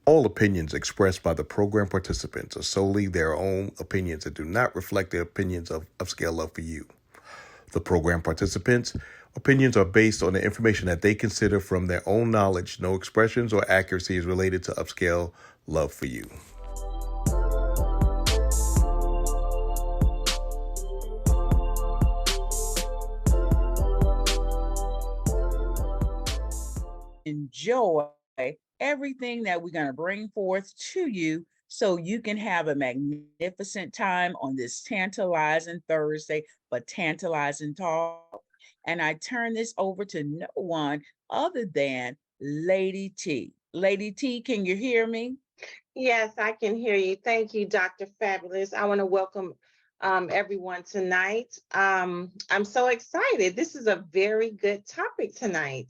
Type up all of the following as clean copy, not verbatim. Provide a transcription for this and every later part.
All opinions expressed by the program participants are solely their own opinions and do not reflect the opinions of Upscale Love for You. The program participants' opinions are based on the information that they consider from their own knowledge. No expressions or accuracy is related to Upscale Love for You. Enjoy everything that we're going to bring forth to you so you can have a magnificent time on this tantalizing Thursday, but tantalizing talk. And I turn this over to no one other than Lady T. Lady T, can you hear me? Yes, I can hear you. Thank you, Dr. Fabulous. I want to welcome everyone tonight. I'm so excited. This is a very good topic tonight.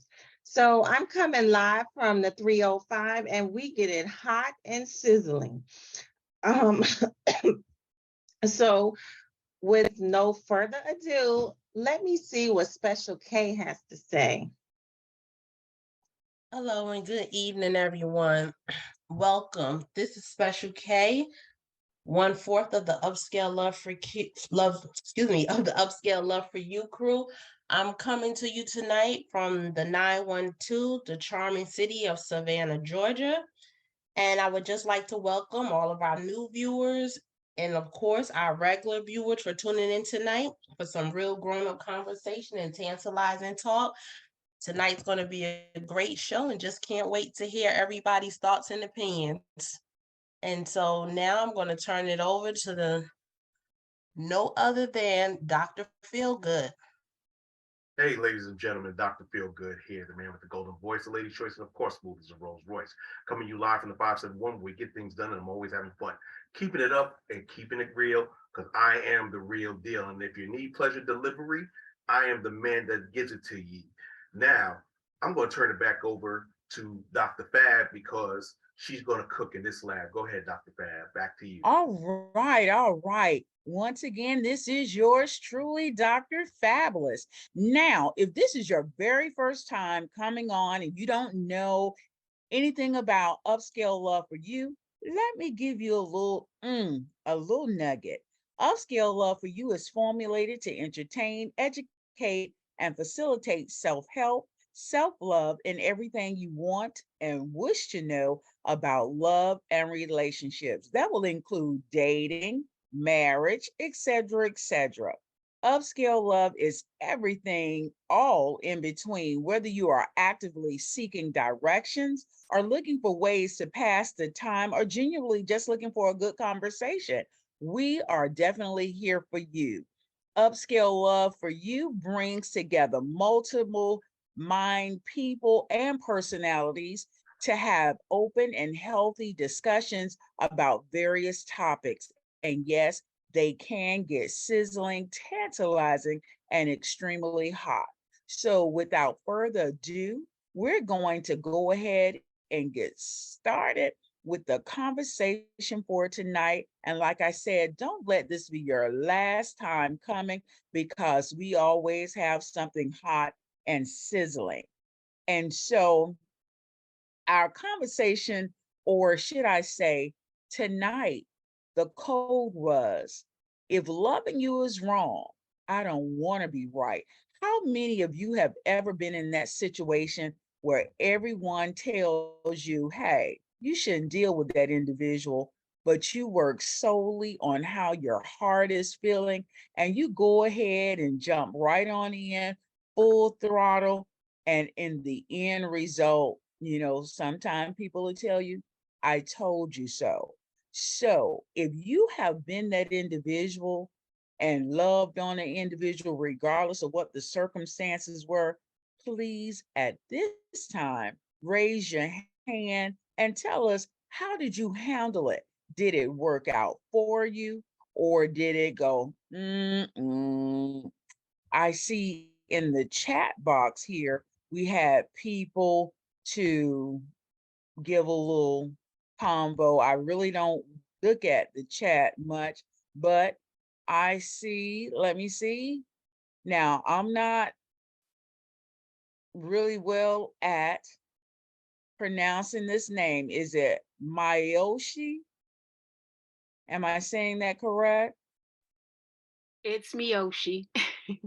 So I'm coming live from the 305 and we get it hot and sizzling. Um, so with no further ado, let me see what Special K has to say. Hello and good evening, everyone. Welcome. This is Special K, 1/4 of the Upscale Love for of the Upscale Love for You crew. I'm coming to you tonight from the 912, the charming city of Savannah, Georgia. And I would just like to welcome all of our new viewers and of course our regular viewers for tuning in tonight for some real grown-up conversation and tantalizing talk. Tonight's going to be a great show and just can't wait to hear everybody's thoughts and opinions. And so now I'm going to turn it over to no other than Dr. Feelgood. Hey, ladies and gentlemen, Dr. Feelgood here, the man with the golden voice, the lady choice, and of course, movies of Rolls Royce. Coming to you live from the 571 where we get things done and I'm always having fun. Keeping it up and keeping it real because I am the real deal. And if you need pleasure delivery, I am the man that gives it to you. Now, I'm going to turn it back over to Dr. Fab because she's going to cook in this lab. Go ahead, Dr. Fab. Back to you. All right, all right. Once again, this is yours truly, Dr. Fabulous. Now, if this is your very first time coming on and you don't know anything about Upscale Love for You, let me give you a little nugget. Upscale Love for You is formulated to entertain, educate, and facilitate self-help, self-love, and everything you want and wish to know about love and relationships. That will include dating, marriage, etc., etc. Upscale love is everything, all in between, whether you are actively seeking directions or looking for ways to pass the time or genuinely just looking for a good conversation. We are definitely here for you. Upscale Love for You brings together multiple mind, people, and personalities to have open and healthy discussions about various topics. And yes, they can get sizzling, tantalizing, and extremely hot. So without further ado, we're going to go ahead and get started with the conversation for tonight. And like I said, don't let this be your last time coming because we always have something hot and sizzling. And so our conversation, or should I say, tonight, the code was, if loving you is wrong, I don't want to be right. How many of you have ever been in that situation where everyone tells you, hey, you shouldn't deal with that individual, but you work solely on how your heart is feeling and you go ahead and jump right on in, full throttle, and in the end result, sometimes people will tell you, I told you so. So if you have been that individual and loved on an individual, regardless of what the circumstances were, please at this time, raise your hand and tell us, how did you handle it? Did it work out for you? Or did it go, I see in the chat box here, we had people to give a little combo. I really don't look at the chat much, but I see, let me see. Now, I'm not really well at pronouncing this name. Is it Miyoshi? Am I saying that correct? It's Miyoshi.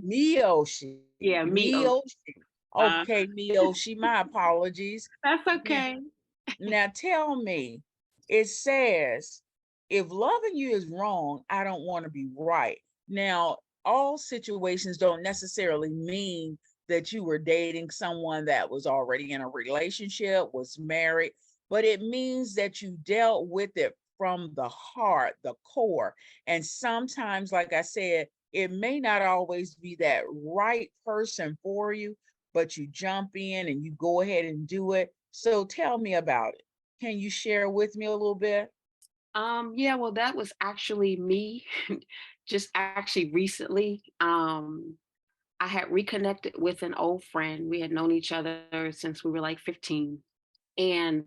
Miyoshi. Yeah, Miyoshi. Miyoshi. Uh, Okay, Miyoshi, my apologies. that's Now, okay. now tell me, it says, if loving you is wrong, I don't want to be right. Now, all situations don't necessarily mean that you were dating someone that was already in a relationship, was married, but it means that you dealt with it from the heart, the core. And sometimes, like I said, it may not always be that right person for you, but you jump in and you go ahead and do it. So tell me about it. Can you share with me a little bit? Yeah, well, that was actually me just actually recently. I had reconnected with an old friend. We had known each other since we were like 15. And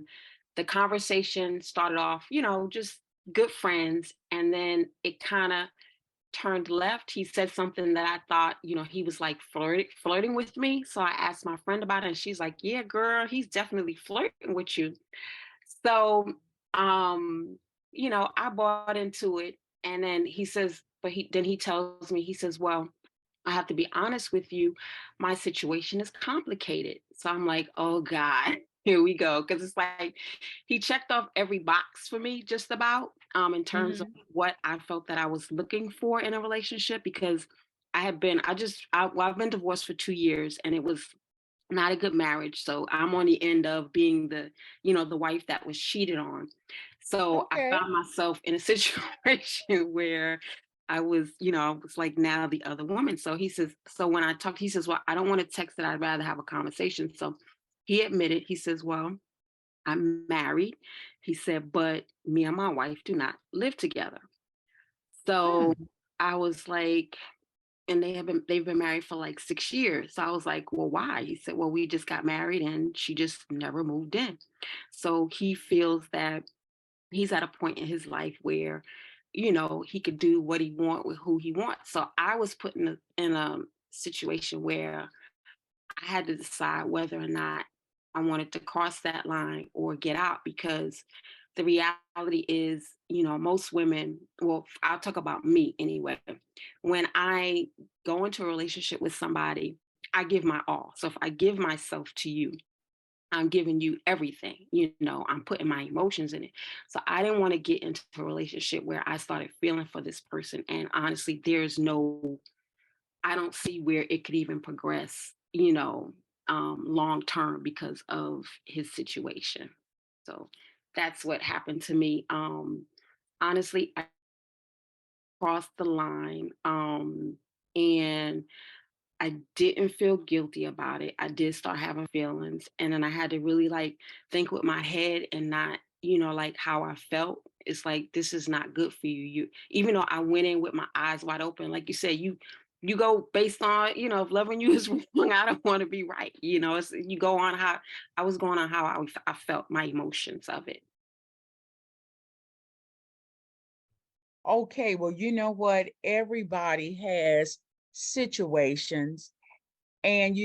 the conversation started off, just good friends. And then it kind of turned left. He said something that I thought, he was like flirting with me. So I asked my friend about it, and she's like, "Yeah, girl, he's definitely flirting with you." So, um, I bought into it. And then he says, but he tells me, he says, "Well, I have to be honest with you, my situation is complicated." So I'm like, "Oh God, here we go." Because it's like he checked off every box for me, just about, in terms of Mhm. what I felt that I was looking for in a relationship. Because I've been divorced for 2 years, and it was not a good marriage. So I'm on the end of being the wife that was cheated on. So I Okay. found myself in a situation where I was like now the other woman. So he says, so when I talked, he says, "Well, I don't want to text it. I'd rather have a conversation." So he admitted, he says, "Well, I'm married." He said, "But me and my wife do not live together." So Hmm. I was like, and they've been married for like 6 years. So I was like, "Well, why?" He said, "Well, we just got married and she just never moved in." So he feels that he's at a point in his life where, he could do what he want with who he wants. So I was put in a situation where I had to decide whether or not I wanted to cross that line or get out, because the reality is, most women, well, I'll talk about me anyway. When I go into a relationship with somebody, I give my all. So if I give myself to you, I'm giving you everything, I'm putting my emotions in it. So I didn't want to get into a relationship where I started feeling for this person. And honestly, I don't see where it could even progress, long term because of his situation. So that's what happened to me. Honestly, I crossed the line, and I didn't feel guilty about it. I did start having feelings, and then I had to really like think with my head and not, like how I felt. It's like, this is not good for you. You, even though I went in with my eyes wide open, like you said, you go based on, if loving you is wrong, I don't want to be right. You go on how I was going on how I felt, my emotions of it. Okay, well, you know what? Everybody has situations. And,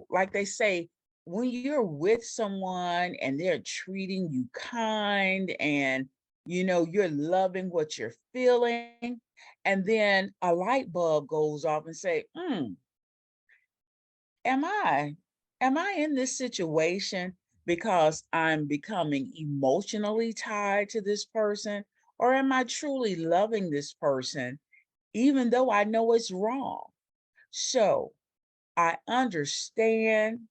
like they say, when you're with someone and they're treating you kind and, you're loving what you're feeling, and then a light bulb goes off and say, am I, am I in this situation because I'm becoming emotionally tied to this person? Or am I truly loving this person, even though I know it's wrong? So I understand,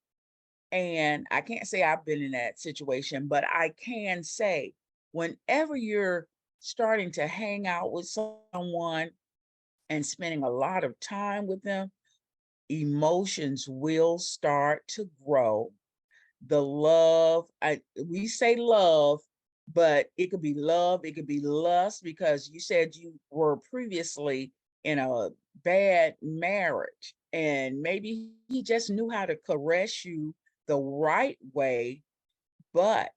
and I can't say I've been in that situation, but I can say whenever you're starting to hang out with someone and spending a lot of time with them, emotions will start to grow. The love, we say love, but it could be love, it could be lust, because you said you were previously in a bad marriage and maybe he just knew how to caress you the right way, but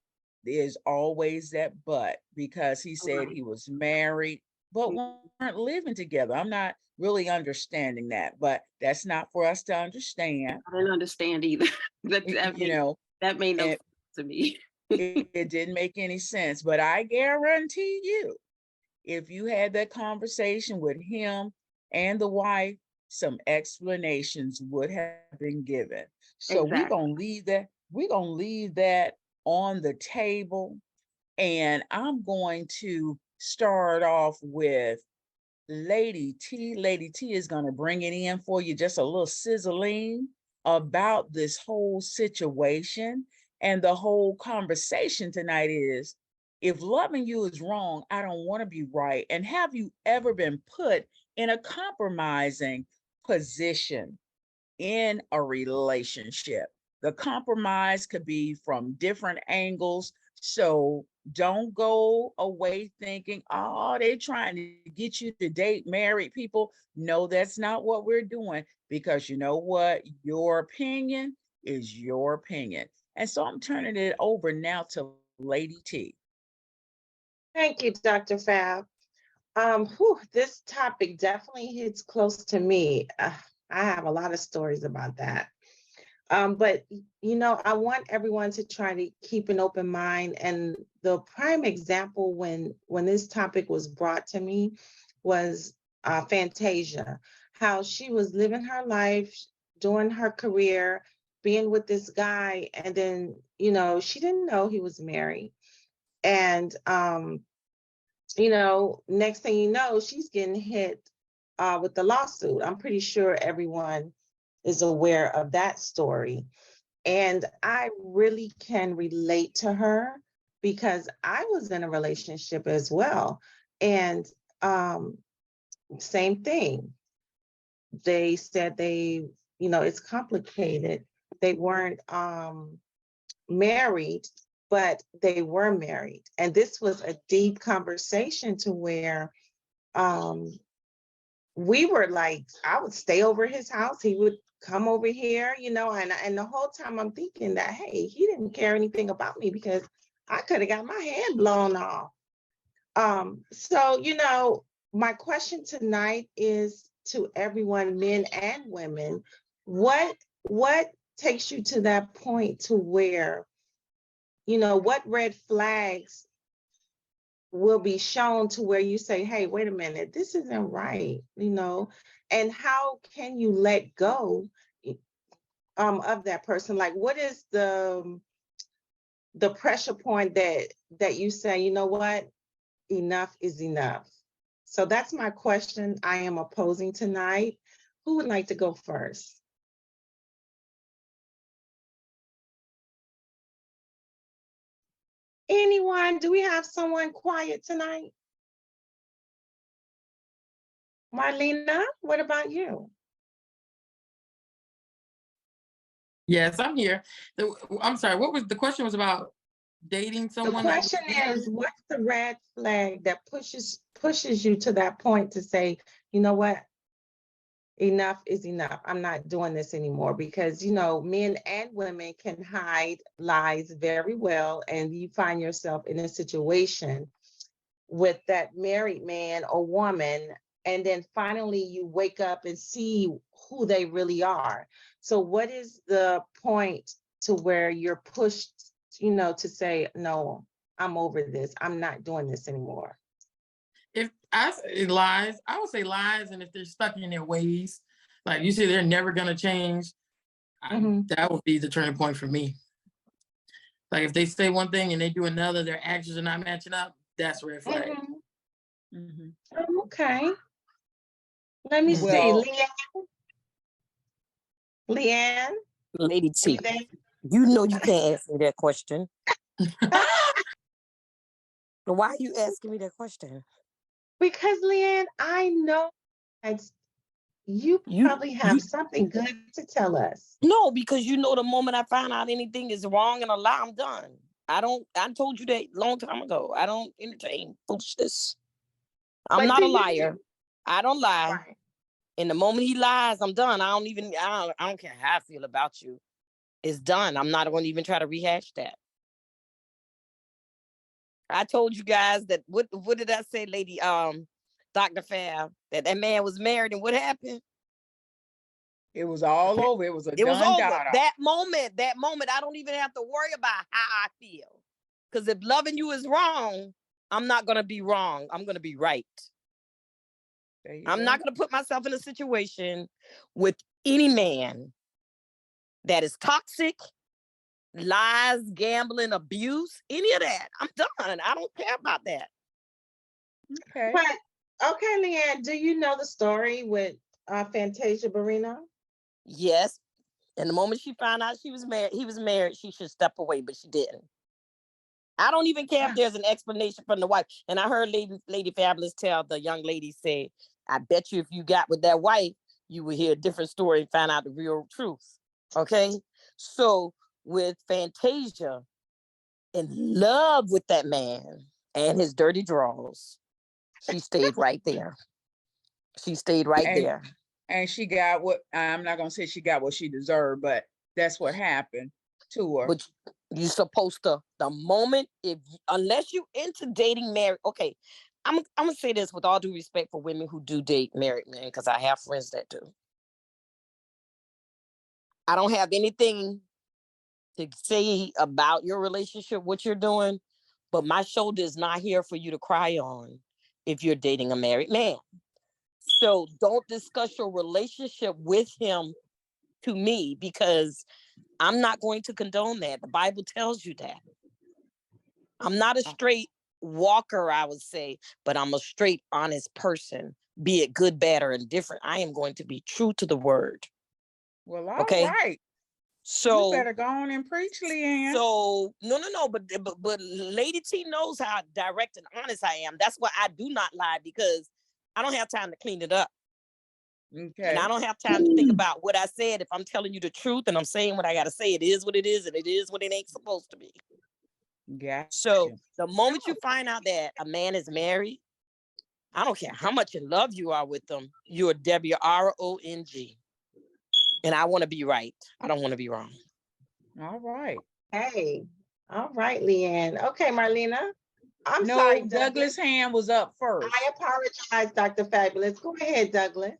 there's always that but, because he said Right. he was married but weren't living together. I'm not really understanding that, but that's not for us to understand. I didn't understand either. that y- that you made know that made no and sense to me. It didn't make any sense. But I guarantee you, if you had that conversation with him and the wife, some explanations would have been given. So we're Exactly. gonna leave that, we're gonna leave that on the table. And I'm going to start off with Lady T. Lady T is going to bring it in for you, just a little sizzling about this whole situation. And the whole conversation tonight is, if loving you is wrong, I don't want to be right. And have you ever been put in a compromising position in a relationship? The compromise could be from different angles. So don't go away thinking, oh, they're trying to get you to date married people. No, that's not what we're doing, because you know what? Your opinion is your opinion. And so I'm turning it over now to Lady T. Thank you, Dr. Fab. This topic definitely hits close to me. I have a lot of stories about that. But I want everyone to try to keep an open mind. And the prime example when this topic was brought to me was Fantasia, how she was living her life, doing her career, being with this guy, and then she didn't know he was married. And next thing you know, she's getting hit with the lawsuit. I'm pretty sure everyone is aware of that story. And I really can relate to her because I was in a relationship as well. And same thing. They said it's complicated. They weren't married, but they were married. And this was a deep conversation to where we were like, I would stay over his house. He would come over here, and the whole time I'm thinking that, hey, he didn't care anything about me because I could have got my head blown off. So, my question tonight is to everyone, men and women, what takes you to that point to where, what red flags will be shown to where you say, hey, wait a minute, this isn't right, and how can you let go of that person? Like, what is the pressure point that you say, you know what, enough is enough? So that's my question I am opposing tonight. Who would like to go first? Anyone? Do we have someone quiet tonight? Marlena, what about you? Yes, I'm here. I'm sorry. What was the question? Was about dating The someone that was question is, what's the red flag that pushes you to that point to say, you know what, enough is enough. I'm not doing this anymore, because men and women can hide lies very well, and you find yourself in a situation with that married man or woman, and then finally you wake up and see who they really are. So what is the point to where you're pushed, to say, no, I'm over this. I'm not doing this anymore? If I say lies, I would say lies, and if they're stuck in their ways, like you say, they're never gonna change. That would be the turning point for me. Like if they say one thing and they do another, their actions are not matching up. That's a red flag. Okay. Let me see. Well, Leanne, Lady are you T, there? you know you can't ask me that question. But why are you asking me that question? Because Leanne, I know that you probably have something good to tell us. No, because the moment I find out anything is wrong and a lie, I'm done. I told you that long time ago. I don't entertain foolishness. I'm not a liar. I don't lie. Right. And the moment he lies, I'm done. I don't care how I feel about you. It's done. I'm not going to even try to rehash that. I told you guys that what did I say, lady Dr. Fab, that man was married, and what happened? it was all over. It was a It was done over. dada. That moment, I don't even have to worry about how I feel. Because if loving you is wrong, I'm not going to be wrong. I'm going to be right. I'm not going to put myself in a situation with any man that is toxic, lies, gambling, abuse, any of that. I'm done. I don't care about that. Okay. But okay, Leanne, do you know the story with Fantasia Barrino? Yes. And the moment she found out he was married, she should step away, but she didn't. I don't even care if there's an explanation from the wife. And I heard Lady Fabulous tell the young lady, say, I bet you if you got with that wife, you would hear a different story and find out the real truth. Okay? So with Fantasia, in love with that man and his dirty draws, she stayed right there. She stayed right there. And she got what, I'm not going to say she got what she deserved, but that's what happened to her. But you're supposed to, the moment, unless you into dating married, okay, I'm gonna say this with all due respect for women who do date married men, because I have friends that do. I don't have anything to say about your relationship, what you're doing, but my shoulder is not here for you to cry on if you're dating a married man. So don't discuss your relationship with him to me, because I'm not going to condone that. The Bible tells you that. I'm not a straight walker, I would say, but I'm a straight, honest person, be it good, bad, or indifferent. I am going to be true to the word. Well, all okay? right. So you better go on and preach, Leanne. So no, but Lady T knows how direct and honest I am. That's why I do not lie, because I don't have time to clean it up. Okay. And I don't have time to think about what I said. If I'm telling you the truth and I'm saying what I got to say, it is what it is, and it is what it ain't supposed to be. Yeah. So the moment you find out that a man is married, I don't care how much in love you are with them, you're WRONG. And I want to be right. I don't want to be wrong. All right. Hey, all right, Leanne. Okay, Marlena. I'm No, sorry, Douglas' hand was up first. I apologize, Dr. Fabulous. Go ahead, Douglas.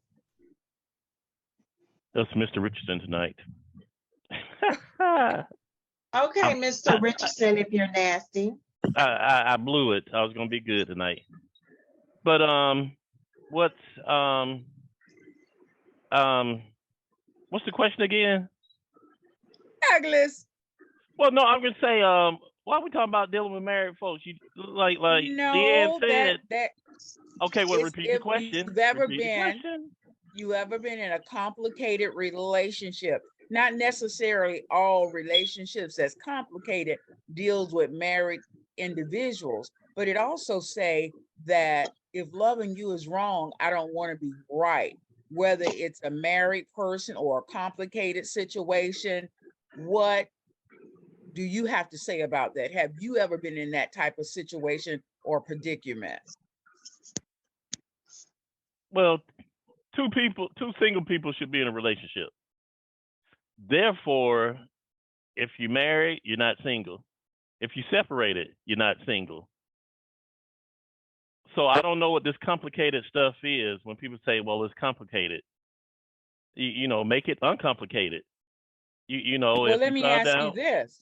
That's Mr. Richardson tonight. Okay, Mr. Richardson, if you're nasty. I blew it. I was gonna be good tonight. But what's the question again? Douglas. Well, no, I'm gonna say why are we talking about dealing with married folks? You like no, Leanne said. that Okay, well, repeat the question. You ever been in a complicated relationship? Not necessarily all relationships that's complicated deals with married individuals, but it also say that if loving you is wrong, I don't want to be right. Whether it's a married person or a complicated situation, what do you have to say about that? Have you ever been in that type of situation or predicament? Well, two single people should be in a relationship. Therefore, if you're married, you're not single. If you separated, you're not single. So I don't know what this complicated stuff is when people say, well, it's complicated. You know, make it uncomplicated. You know, well, if let you me found ask out, you this.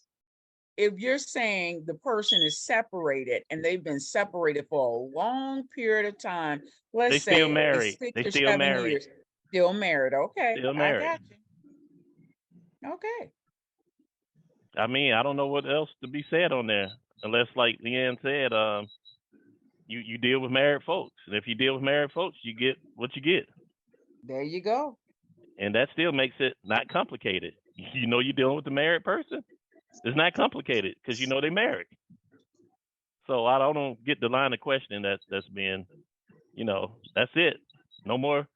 If you're saying the person is separated and they've been separated for a long period of time, let's they say still married. 6 They or still 7 married. years, still married. Okay, Still married. I got you. Okay. I mean, I don't know what else to be said on there, unless, like Leanne said, you deal with married folks, and if you deal with married folks, you get what you get. There you go. And that still makes it not complicated. You know, you're dealing with a married person. It's not complicated because you know they're married. So I don't get the line of questioning that's being, you know, that's it. No more.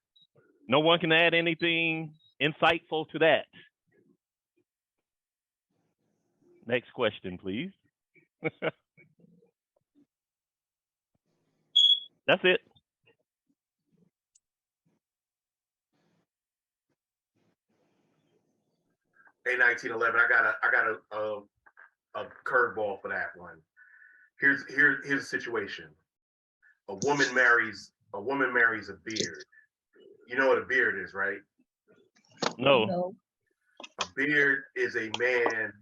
No one can add anything insightful to that. Next question, please. That's it. Hey, 1911. I got a curveball for that one. Here's the situation. A woman marries a beard. You know what a beard is, right? No. A beard is a man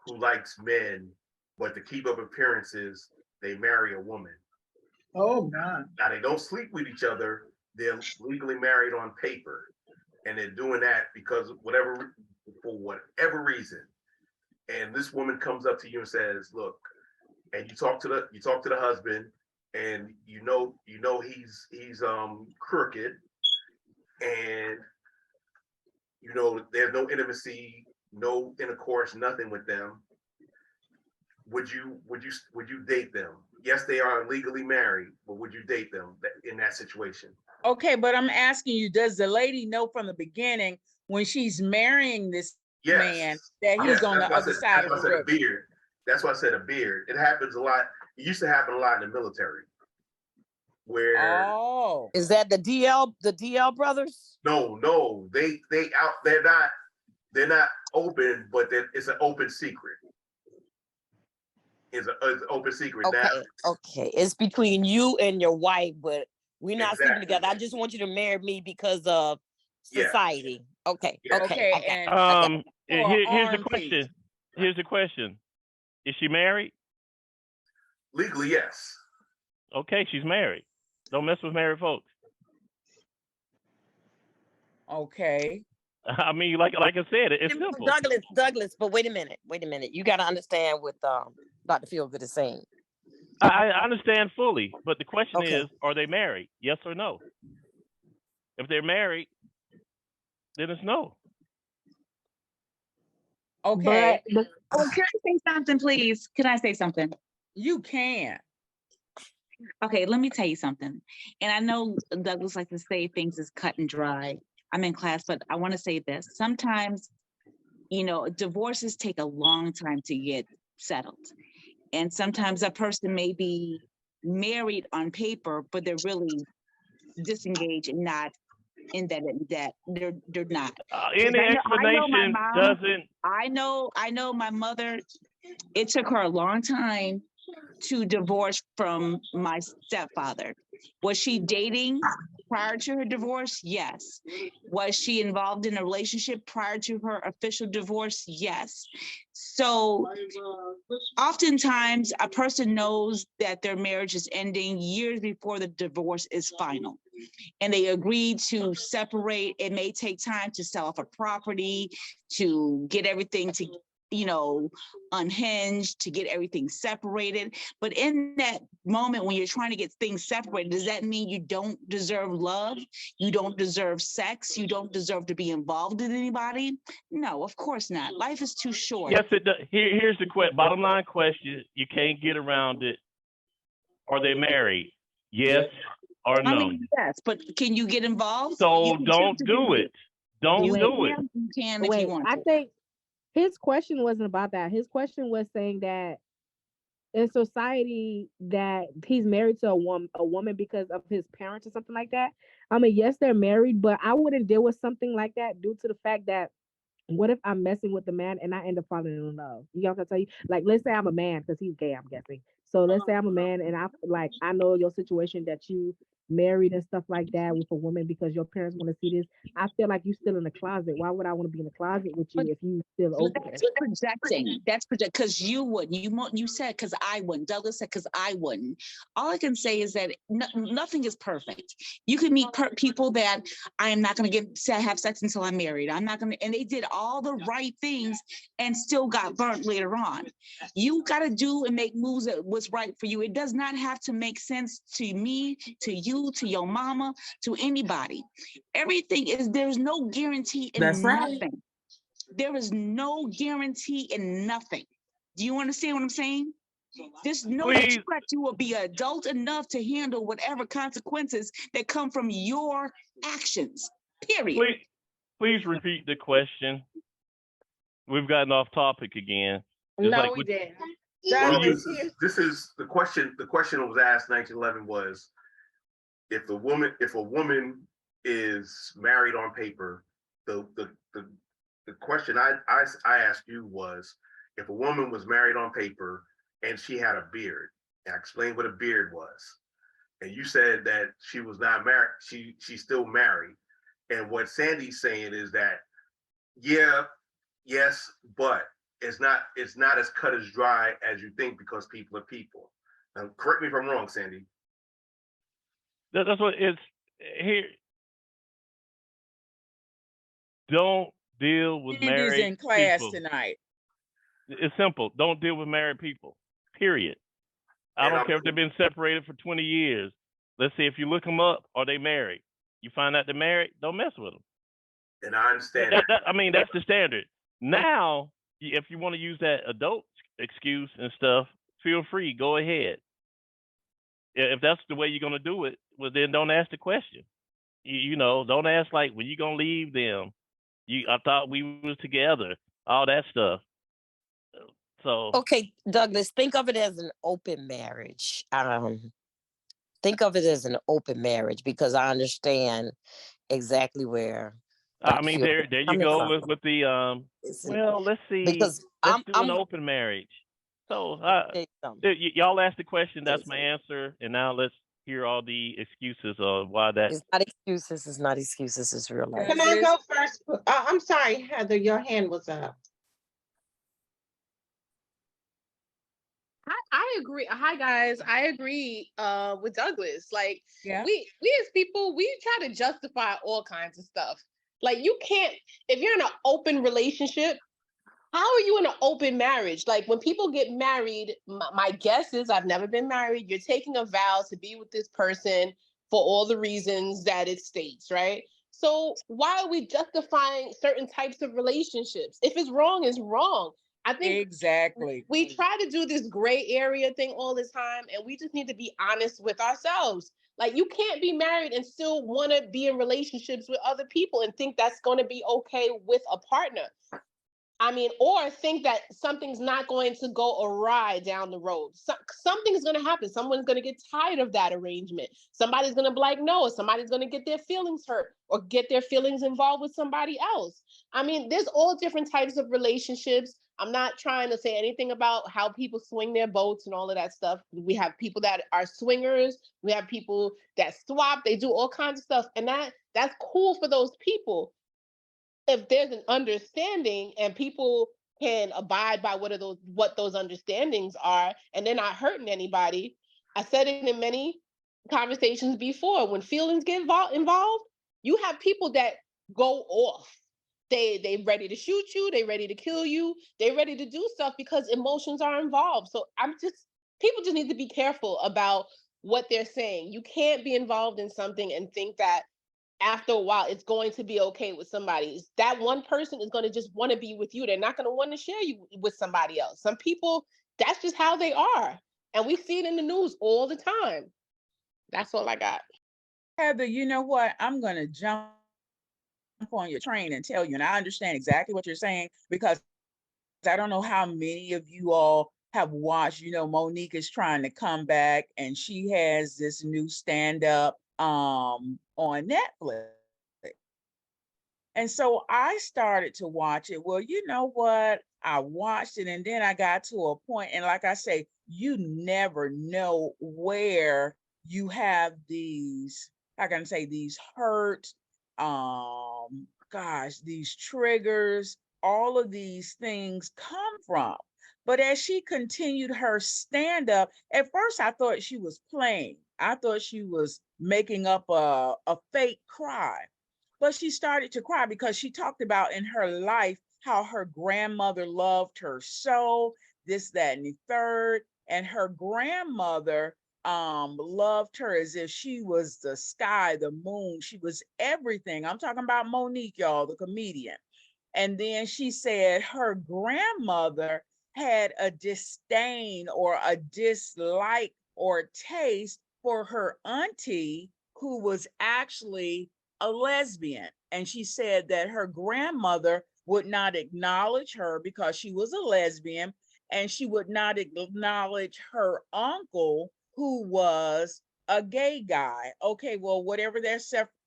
who likes men but to keep up appearances, they marry a woman. Oh God. Now they don't sleep with each other. They're legally married on paper, and they're doing that because for whatever reason. And this woman comes up to you and says, "Look," and you talk to the husband, and you know he's crooked, and you know there's no intimacy, no intercourse, nothing with them. Would you date them? Yes, they are legally married, but would you date them in that situation? Okay, but I'm asking you, does the lady know from the beginning when she's marrying this Yes. man that he's Yes, on the that's why I other said, side that's of why I the said a river? beard. That's why I said a beard. It happens a lot. It used to happen a lot in the military, where Oh, Is that the DL brothers? no, they're not open, but it's an open secret. It's an open secret. Now, Okay, okay. It's between you and your wife, but we're not sleeping exactly. together. I just want you to marry me because of Yeah. society. Okay, Yeah. okay. okay, I got and it. I got it. for an Here's the arm piece. question. Here's the question. Is she married? Legally, yes. Okay, she's married. Don't mess with married folks. Okay. I mean, like I said, it's simple. Douglas, but wait a minute. You got to understand what Dr. Feelgood is saying. I understand fully, but the question Okay. is, are they married? Yes or no? If they're married, then it's no. Okay. But oh, can I say something, please? Can I say something? You can. Okay, let me tell you something. And I know Douglas likes to say things is cut and dry. I'm in class, but I want to say this. Sometimes, divorces take a long time to get settled. And sometimes a person may be married on paper, but they're really disengaged and not in that they're not. Any I know my explanation mom. doesn't. I know my mother. It took her a long time to divorce from my stepfather. Was she dating prior to her divorce? Yes. Was she involved in a relationship prior to her official divorce? Yes. So oftentimes a person knows that their marriage is ending years before the divorce is final. And they agreed to separate. It may take time to sell off a property, to get everything to unhinged, to get everything separated. But in that moment when you're trying to get things separated, does that mean you don't deserve love? You don't deserve sex? You don't deserve to be involved in anybody? No, of course not. Life is too short. Yes, it does. Here's the bottom line question. You can't get around it. Are they married? Yes or no? I mean, yes, but can you get involved? So don't do it. Don't do it. You can if you Wait, want I to. think his question wasn't about that. His question was saying that in society that he's married to a woman because of his parents or something like that. I mean, yes, they're married, but I wouldn't deal with something like that due to the fact that what if I'm messing with the man and I end up falling in love? You know what I'm tell you? Like, let's say I'm a man because he's gay, I'm guessing. So let's say I'm a man and I know your situation that you married and stuff like that with a woman because your parents want to see this. I feel like you still in the closet. Why would I want to be in the closet with you if you still open? That's projecting. That's project because you wouldn't. You said because I wouldn't. Douglas said because I wouldn't. All I can say is that nothing is perfect. You can meet people that I am not going to have sex until I'm married. I'm not going to, and they did all the right things and still got burnt later on. You got to do and make moves that was right for you. It does not have to make sense to me, to you, to your mama, to anybody. Everything is, there's no guarantee in That's right. nothing. There is no guarantee in nothing. Do you understand what I'm saying? There's no threat you will be adult enough to handle whatever consequences that come from your actions. Period. Please repeat the question. We've gotten off topic again. No, we didn't. Well, this is the question. The question that was asked 1911 was if a woman is married on paper, the question I asked you was if a woman was married on paper and she had a beard. And I explained what a beard was, and you said that she was not married. She's still married. And what Sandy's saying is that yes, but it's not as cut as dry as you think because people are people. Now, correct me if I'm wrong, Sandy. That's what it's here. Don't deal with Sandy's married in class people. tonight. It's simple. Don't deal with married people. Period. I And don't I'm care if they've been separated for 20 years. Let's see if you look them up, are they married? You find out they're married, don't mess with them. and I understand. I mean, that's the standard. Now, if you want to use that adult excuse and stuff, feel free, go ahead. If that's the way you're going to do it, well, then don't ask the question. You know, don't ask like, when you going to leave them? I thought we was together, all that stuff. So Okay, Douglas, think of it as an open marriage. Think of it as an open marriage because I understand exactly where I mean, there you coming go from. with the well, let's see. Because Let's do an I'm open marriage. So tell you something. y'all asked the question. That's my answer. And now let's hear all the excuses of why that. It's not excuses. It's not excuses. It's real life. Can I go first? I'm sorry, Heather, your hand was up. I agree. Hi guys, I agree with Douglas. Like Yeah. we as people, we try to justify all kinds of stuff. Like you can't, if you're in an open relationship, how are you in an open marriage? Like when people get married, my guess is I've never been married. You're taking a vow to be with this person for all the reasons that it states, right? So why are we justifying certain types of relationships? If it's wrong, it's wrong. I think Exactly. we try to do this gray area thing all the time, and we just need to be honest with ourselves. Like you can't be married and still want to be in relationships with other people and think that's going to be okay with a partner. I mean, or think that something's not going to go awry down the road. Something's going to happen. Someone's going to get tired of that arrangement. Somebody's going to be like, no, or somebody's going to get their feelings hurt or get their feelings involved with somebody else. I mean, there's all different types of relationships. I'm not trying to say anything about how people swing their boats and all of that stuff. We have people that are swingers. We have people that swap. They do all kinds of stuff. And that's cool for those people. If there's an understanding and people can abide by what those understandings are, and they're not hurting anybody. I said it in many conversations before. When feelings get involved, you have people that go off. They ready to shoot you. They ready to kill you. They ready to do stuff because emotions are involved. So people just need to be careful about what they're saying. You can't be involved in something and think that after a while it's going to be okay with somebody. That one person is going to just want to be with you. They're not going to want to share you with somebody else. Some people, that's just how they are. And we see it in the news all the time. That's all I got. Heather, you know what? I'm going to jump on your train and tell you, and I understand exactly what you're saying because I don't know how many of you all have watched, Monique is trying to come back and she has this new stand-up on Netflix. And so I started to watch it. Well, you know what? I watched it and then I got to a point, and like I say, you never know where you have these, how can I say, these hurt, these triggers, all of these things come from. But as she continued her stand up, at first I thought she was playing. I thought she was making up a fake cry. But she started to cry because she talked about in her life how her grandmother loved her so, this, that, and the third. And her grandmother loved her as if she was the sky, the moon. She was everything. I'm talking about Monique, y'all, the comedian. And then she said her grandmother had a disdain or a dislike or taste for her auntie, who was actually a lesbian. And she said that her grandmother would not acknowledge her because she was a lesbian, and she would not acknowledge her uncle, who was a gay guy. Okay, well, whatever their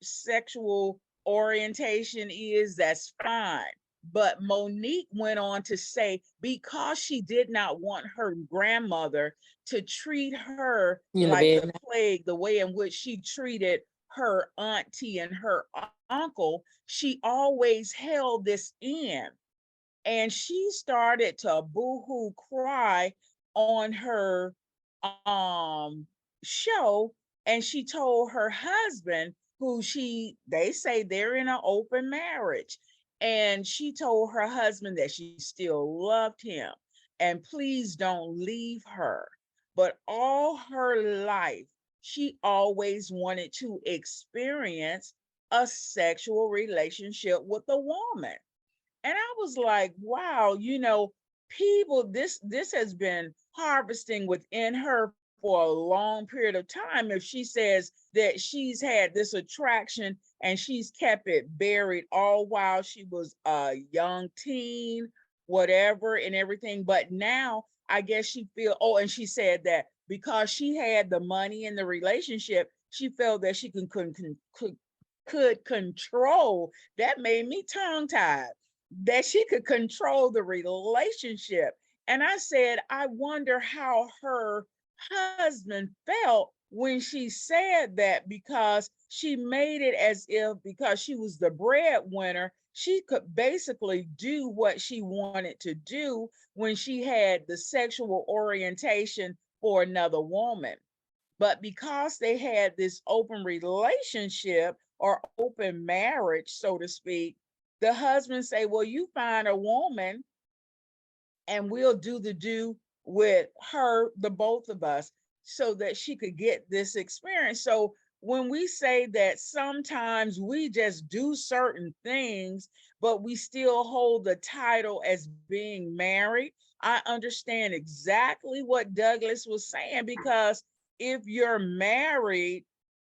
sexual orientation is, that's fine. But Monique went on to say, because she did not want her grandmother to treat her like the plague, the way in which she treated her auntie and her uncle, she always held this in. and she started to boo-hoo cry on her show, and she told her husband, who they say they're in an open marriage, and she told her husband that she still loved him and please don't leave her. But all her life she always wanted to experience a sexual relationship with a woman. And I was like, wow, people, this has been harvesting within her for a long period of time. If she says that she's had this attraction and she's kept it buried all while she was a young teen, whatever, and everything. But now I guess she feel, oh, and she said that because she had the money in the relationship, she felt that she could control. That made me tongue tied, that she could control the relationship. And I said, I wonder how her husband felt when she said that, because she made it as if because she was the breadwinner, she could basically do what she wanted to do when she had the sexual orientation for another woman. But because they had this open relationship or open marriage, so to speak, the husband say, well, you find a woman and we'll do with her, the both of us, so that she could get this experience. So when we say that sometimes we just do certain things, but we still hold the title as being married, I understand exactly what Douglas was saying, because if you're married,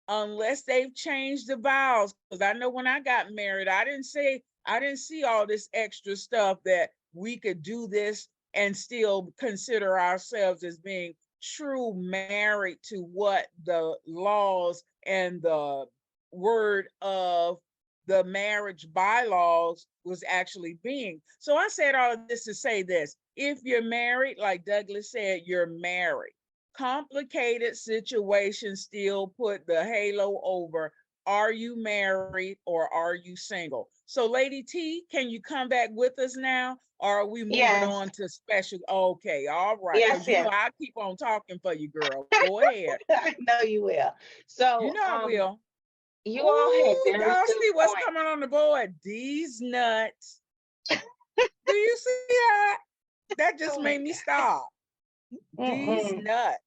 unless they've changed the vows, because I know when I got married, I didn't see all this extra stuff that we could do this and still consider ourselves as being true married to what the laws and the word of the marriage bylaws was actually being. So I said all of this to say this: if you're married, like Douglas said, you're married. Complicated situations still put the halo over, are you married or are you single? So Lady T, can you come back with us now? Or are we moving Yes. on to special? Okay, all right. Yes, Because yes. I keep on talking for you, girl. Go ahead. I know you will. So, I will. you all had Ooh, very y'all good see what's points. coming on the board? These nuts. Do you see that? That just Oh, made me stop. These nuts.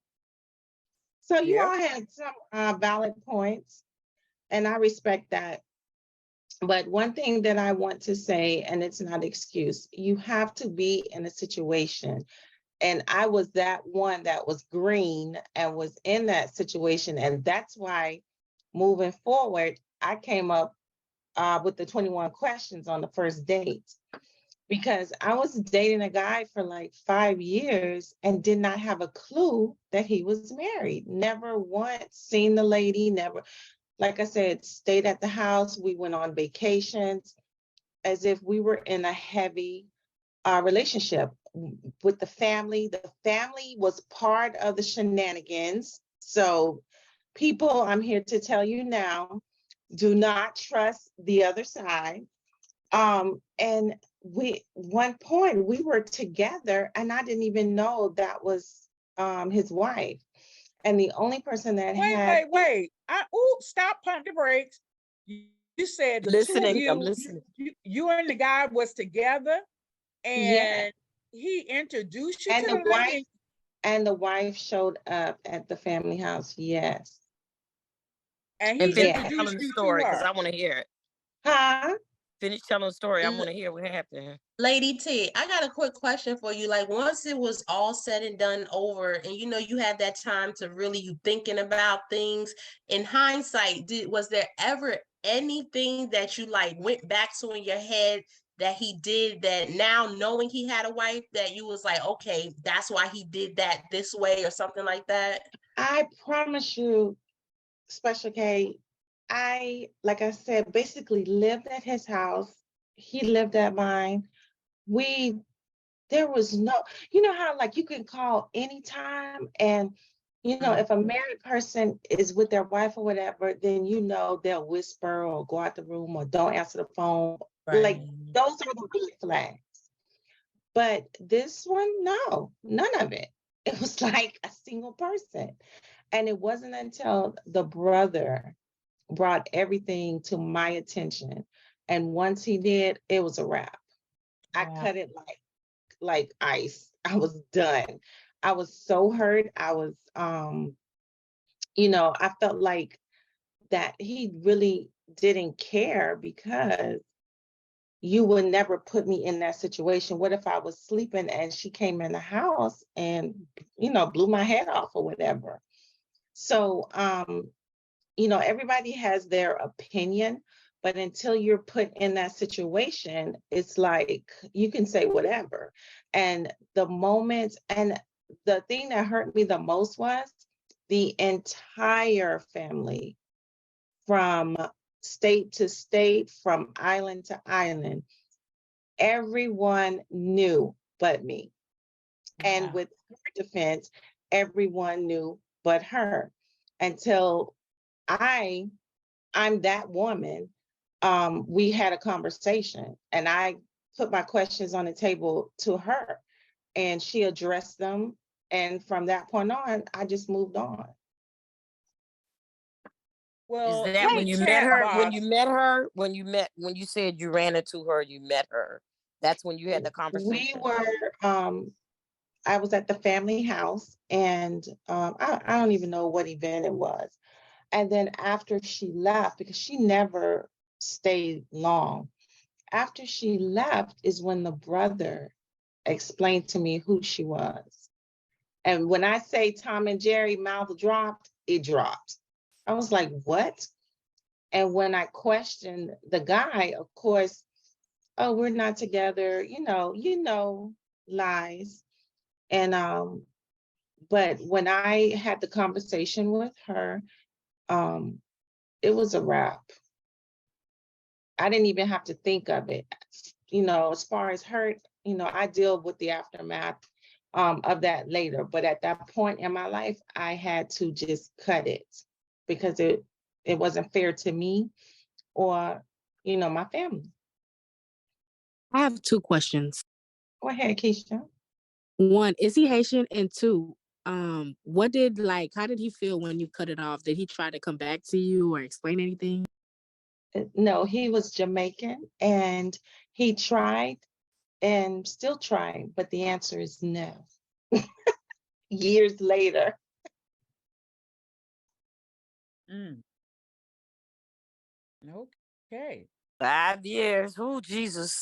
So you Yep. all had some valid points, and I respect that. But one thing that I want to say, and it's not excuse, you have to be in a situation. And I was that one that was green and was in that situation. And that's why moving forward, I came up with the 21 questions on the first date, because I was dating a guy for like 5 years and did not have a clue that he was married. Never once seen the lady, never, like I said, stayed at the house. We went on vacations as if we were in a heavy relationship with the family. The family was part of the shenanigans. So, people, I'm here to tell you now, do not trust the other side. And one point we were together and I didn't even know that was his wife. And the only person that had Wait. Stop, pump the brakes. You said the two of Listening, I'm you, listening. you and the guy was together, yes, and he introduced you and to the the wife lady. and the wife showed up at the family house. Yes. And And he finish Yes. introduced telling the you to story because her. I want to hear it. Huh? Finish telling the story. I L- want to hear what happened. Lady T, I got a quick question for you. Like, once it was all said and done over, and you had that time to really you thinking about things. In hindsight, was there ever anything that you like went back to in your head that he did that now knowing he had a wife that you was like, okay, that's why he did that this way or something like that? I promise you, Special K, like I said, basically lived at his house. He lived at mine. There was no, you know how like you can call anytime, and if a married person is with their wife or whatever, then they'll whisper or go out the room or don't answer the phone. Like Right. those are the red flags. But this one, no, none of it. It was like a single person. And it wasn't until the brother brought everything to my attention. And once he did, it was a wrap. I Wow. cut it like ice. I was done. I was so hurt. I was I felt like that he really didn't care because you would never put me in that situation. What if I was sleeping and she came in the house and, blew my head off or whatever? So, everybody has their opinion, but until you're put in that situation, it's like you can say whatever. And the thing that hurt me the most was the entire family from state to state, from island to island. Everyone knew but me. And Wow. with her defense, everyone knew but her until I'm that woman. We had a conversation and I put my questions on the table to her and she addressed them. And from that point on, I just moved on. Well, Is that in when the you met chat her? box, When you said you ran into her, you met her. That's when you had the We conversation. were, I was at the family house and I don't even know what event it was. And then after she left, because she never stayed long, after she left is when the brother explained to me who she was. And when I say Tom and Jerry mouth dropped, it dropped. I was like, what? And when I questioned the guy, of course, oh, we're not together, lies. And but when I had the conversation with her, um, it was a wrap. I didn't even have to think of it. As far as hurt, I deal with the aftermath of that later. But at that point in my life, I had to just cut it because it wasn't fair to me or, my family. I have two questions. Go ahead, Keisha. One, is he Haitian? And two, how did he feel when you cut it off? Did he try to come back to you or explain anything? No, he was Jamaican and he tried and still trying, but the answer is no. Years later. mm, okay. 5 years. Oh, Jesus.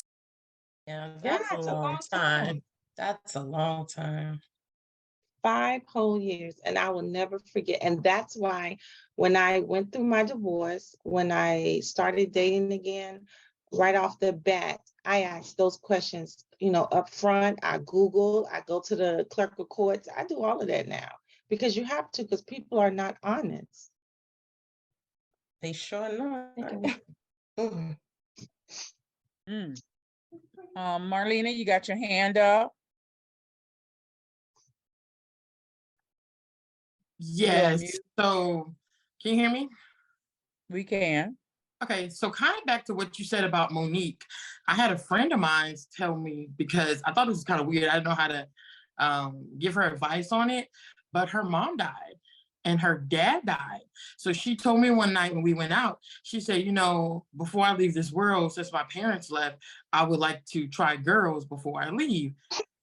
Yeah, Yeah, that's a it's a long long time. time. That's a long time. 5 whole years, and I will never forget. And that's why when I went through my divorce, when I started dating again, right off the bat, I asked those questions, up front. I Google, I go to the clerk of courts. I do all of that now because you have to, because people are not honest. They sure not. Mhm. Mm. Marlena, you got your hand up. You're on Yes. mute. So can you hear me? We can. Okay, so kind of back to what you said about Monique. I had a friend of mine tell me, because I thought it was kind of weird. I didn't know how to give her advice on it, but her mom died and her dad died. So she told me one night when we went out, she said, before I leave this world, since my parents left, I would like to try girls before I leave.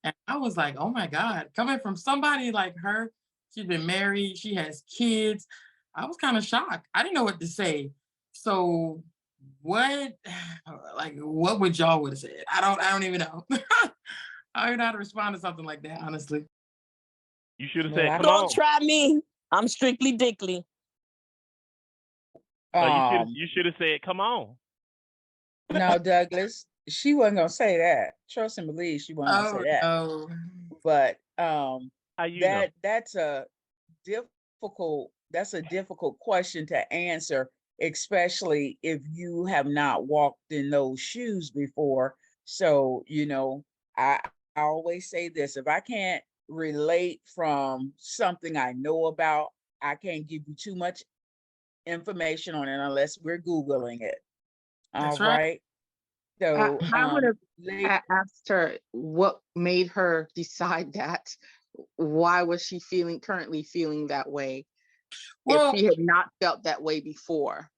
And I was like, oh my God, coming from somebody like her, she's been married, she has kids. I was kind of shocked. I didn't know what to say. So what what would y'all would have said? I don't even know. I don't even know how to respond to something like that, honestly. You should have Well, said, "Come Don't on." try me. I'm strictly dickly. No, um, you should have said, "Come on." no, Douglas, she wasn't gonna say that. Trust and believe she wasn't gonna say Oh that. no. But How you know? that's a difficult question to answer, especially if you have not walked in those shoes before. So, I always say this: if I can't relate from something I know about, I can't give you too much information on it unless we're Googling it. All That's right. right. So, I would have lady, asked her what made her decide that. Why was she currently feeling that way if Well, she had not felt that way before?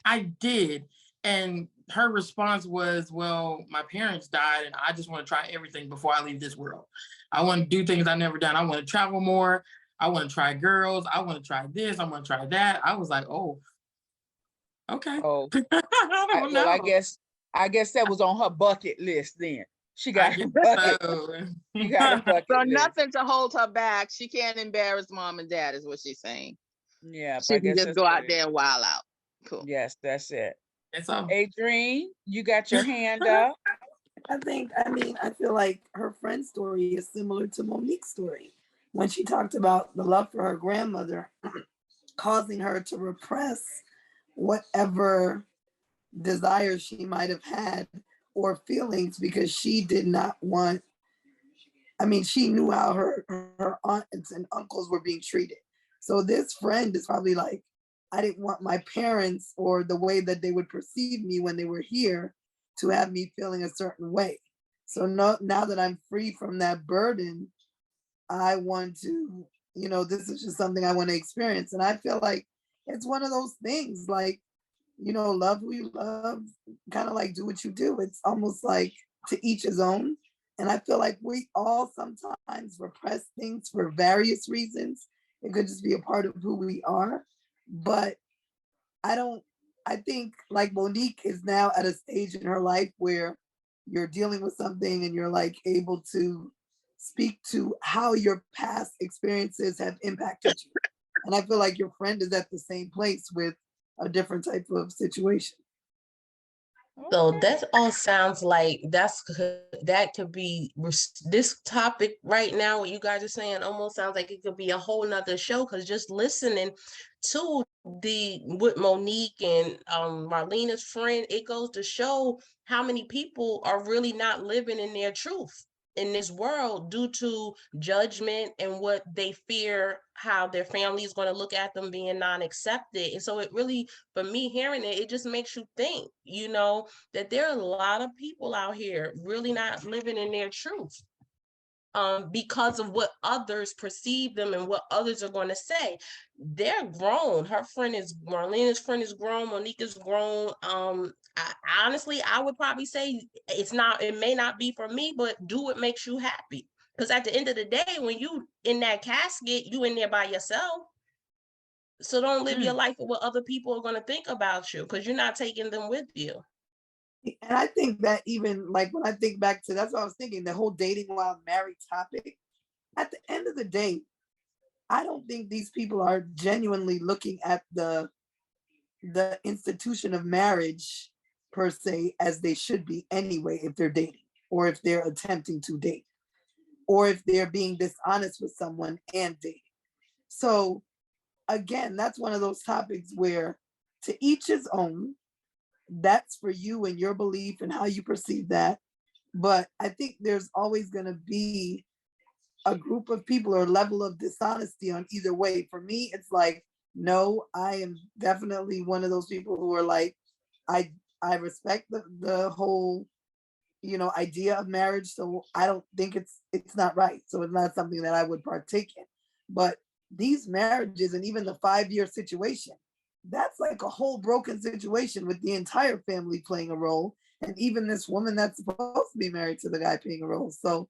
I did. And her response was, well, my parents died and I just want to try everything before I leave this world. I want to do things I've never done. I want to travel more. I want to try girls. I want to try this. I want to try that. I was like, oh, okay. oh, I don't well, know. I guess that was on her bucket list then. She I got guess a bucket. so. She got a bucket So list. nothing to hold her back. She can't embarrass mom and dad, is what she's saying. Yeah, She I can guess just that's go what out it there is. and wild out. Cool. Yes, that's it. That's all. Adrienne, you got your hand up. I feel like her friend's story is similar to Monique's story when she talked about the love for her grandmother causing her to repress whatever desires she might have had or feelings because she did not want, she knew how her aunts and uncles were being treated. So this friend is probably like, I didn't want my parents or the way that they would perceive me when they were here to have me feeling a certain way. So now that I'm free from that burden, I want to, this is just something I want to experience. And I feel like it's one of those things like, love who you love, kind of like do what you do. It's almost like to each his own. And I feel like we all sometimes repress things for various reasons. It could just be a part of who we are. But I think like Monique is now at a stage in her life where you're dealing with something and you're like able to speak to how your past experiences have impacted you. And I feel like your friend is at the same place with a different type of situation. So that all sounds like that could be this topic right now. What you guys are saying almost sounds like it could be a whole nother show. Because just listening to with Monique and Marlena's friend, it goes to show how many people are really not living in their truth in this world due to judgment and what they fear how their family is going to look at them being non-accepted. And so it really, for me hearing it just makes you think, that there are a lot of people out here really not living in their truth because of what others perceive them and what others are going to say. They're grown. Marlena's friend is grown. Monique is grown. Honestly, I would probably say it may not be for me, but do what makes you happy. Because at the end of the day, when you in that casket, you in there by yourself. So don't live your life with what other people are going to think about you, because you're not taking them with you. And I think that even like when I think back to, that's what I was thinking, the whole dating while married topic, at the end of the day, I don't think these people are genuinely looking at the institution of marriage per se as they should be anyway, if they're dating or if they're attempting to date or if they're being dishonest with someone and dating. So again, that's one of those topics where to each his own. That's for you and your belief and how you perceive that. But I think there's always going to be a group of people or level of dishonesty on either way. For me, it's like, no, I am definitely one of those people who are like, I respect the whole, idea of marriage. So I don't think it's not right. So it's not something that I would partake in. But these marriages and even the 5-year situation, that's like a whole broken situation with the entire family playing a role. And even this woman that's supposed to be married to the guy playing a role. So,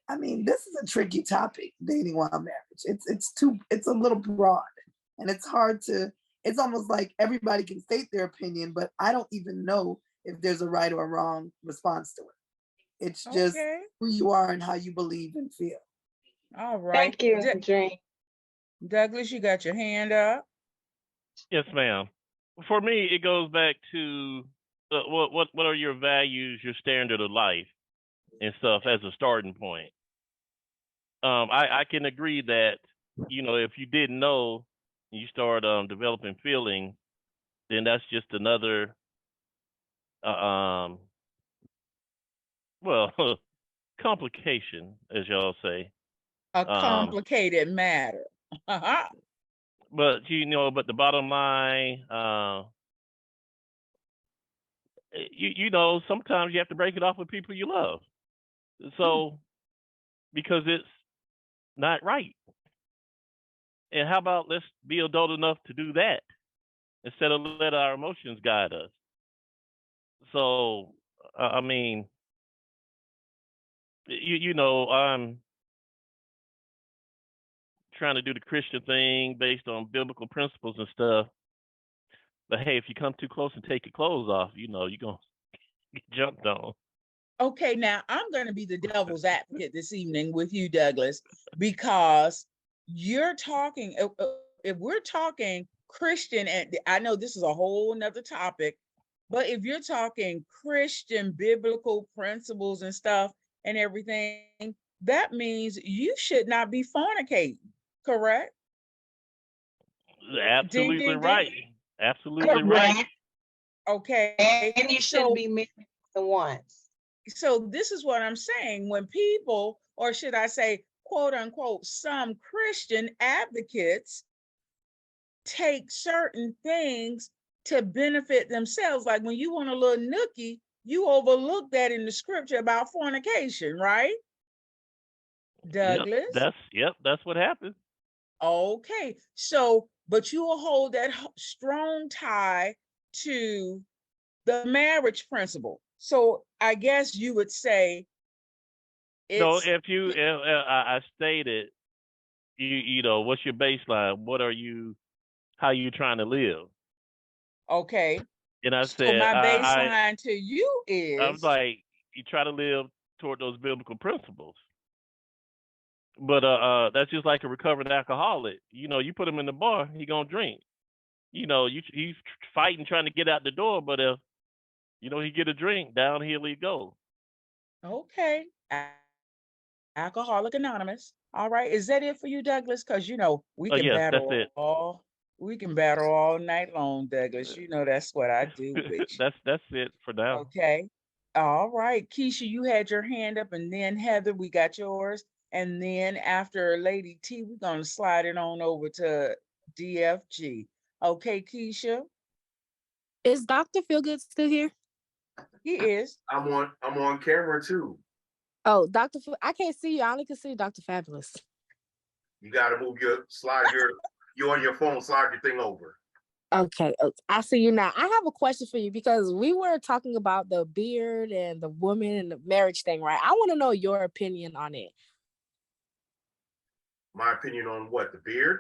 this is a tricky topic, dating while marriage. It's a little broad and it's hard to, it's almost like everybody can state their opinion, but I don't even know if there's a right or a wrong response to it. It's just who you are and how you believe and feel. All right. Thank you, Adrienne. Douglas, you got your hand up. Yes, ma'am. For me, it goes back to what are your values, your standard of life, and stuff as a starting point. I can agree that if you didn't know, you start developing feelings, then that's just another complication, as y'all say. A complicated matter. But but the bottom line, you know, sometimes you have to break it off with people you love. So because it's not right. And how about let's be adult enough to do that instead of let our emotions guide us. So I mean, you know, I'm trying to do the Christian thing based on biblical principles and stuff. But hey, if you come too close and take your clothes off, you know, you're gonna get jumped on. Okay, now I'm going to be the devil's advocate this evening with you, Douglas, because you're talking, if we're talking Christian, and I know this is a whole nother topic, but if you're talking Christian biblical principles and stuff and everything, that means you should not be fornicating, correct? Ding, Absolutely ding, right. ding. Absolutely right. Correct. Okay, And you shouldn't be married more than once. so this is what I'm saying. When people, or should I say, quote unquote, some Christian advocates take certain things to benefit themselves, like when you want a little nookie, you overlook that in the scripture about fornication, right, Douglas? That's what happened. Okay, so but you will hold that strong tie to the marriage principle. So I guess you would say No, it's if you, I stated, you know, what's your baseline? What are you? How you trying to live? okay. And I So said, my baseline to you I'm is like, you try to live toward those biblical principles. But that's just like a recovering alcoholic. You know, you put him in the bar, he gonna drink. You know, he's fighting trying to get out the door, but if you know he get a drink, downhill he go. okay. Alcoholic Anonymous. All right. Is that it for you, Douglas? Because you know we Oh can yes, that's it. battle all night long, Douglas. You know that's what I do with you. That's it for now. Okay. All right. Keisha, you had your hand up, and then Heather, we got yours. And then after Lady T, we're gonna slide it on over to DFG. Okay, Keisha. Is Dr. Feelgood still here? He is. I'm on camera too. Oh, I can't see you. I only can see Dr. Fabulous. You got to move you're on your phone, slide your thing over. Okay, I see you now. I have a question for you because we were talking about the beard and the woman and the marriage thing, right? I want to know your opinion on it. My opinion on what? The beard?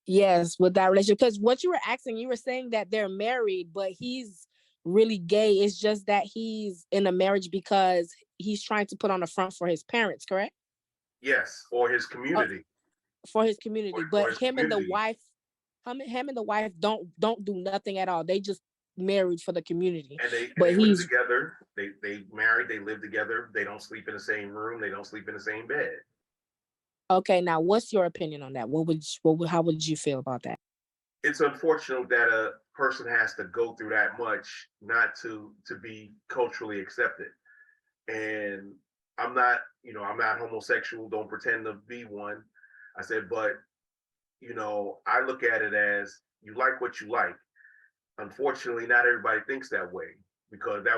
Yes, with that relationship. Because what you were asking, you were saying that they're married, but he's really gay. It's just that he's in a marriage because he's trying to put on a front for his parents, correct? Yes, or his community. For his community. But his him and the community. wife, him and the wife don't do nothing at all. They just married for the community. And they but live together. They married, they live together. They don't sleep in the same room. They don't sleep in the same bed. Okay, now what's your opinion on that? How would you feel about that? It's unfortunate that a person has to go through that much not to be culturally accepted. And I'm not homosexual, don't pretend to be one. I said, but I look at it as you like what you like. Unfortunately, not everybody thinks that way, because that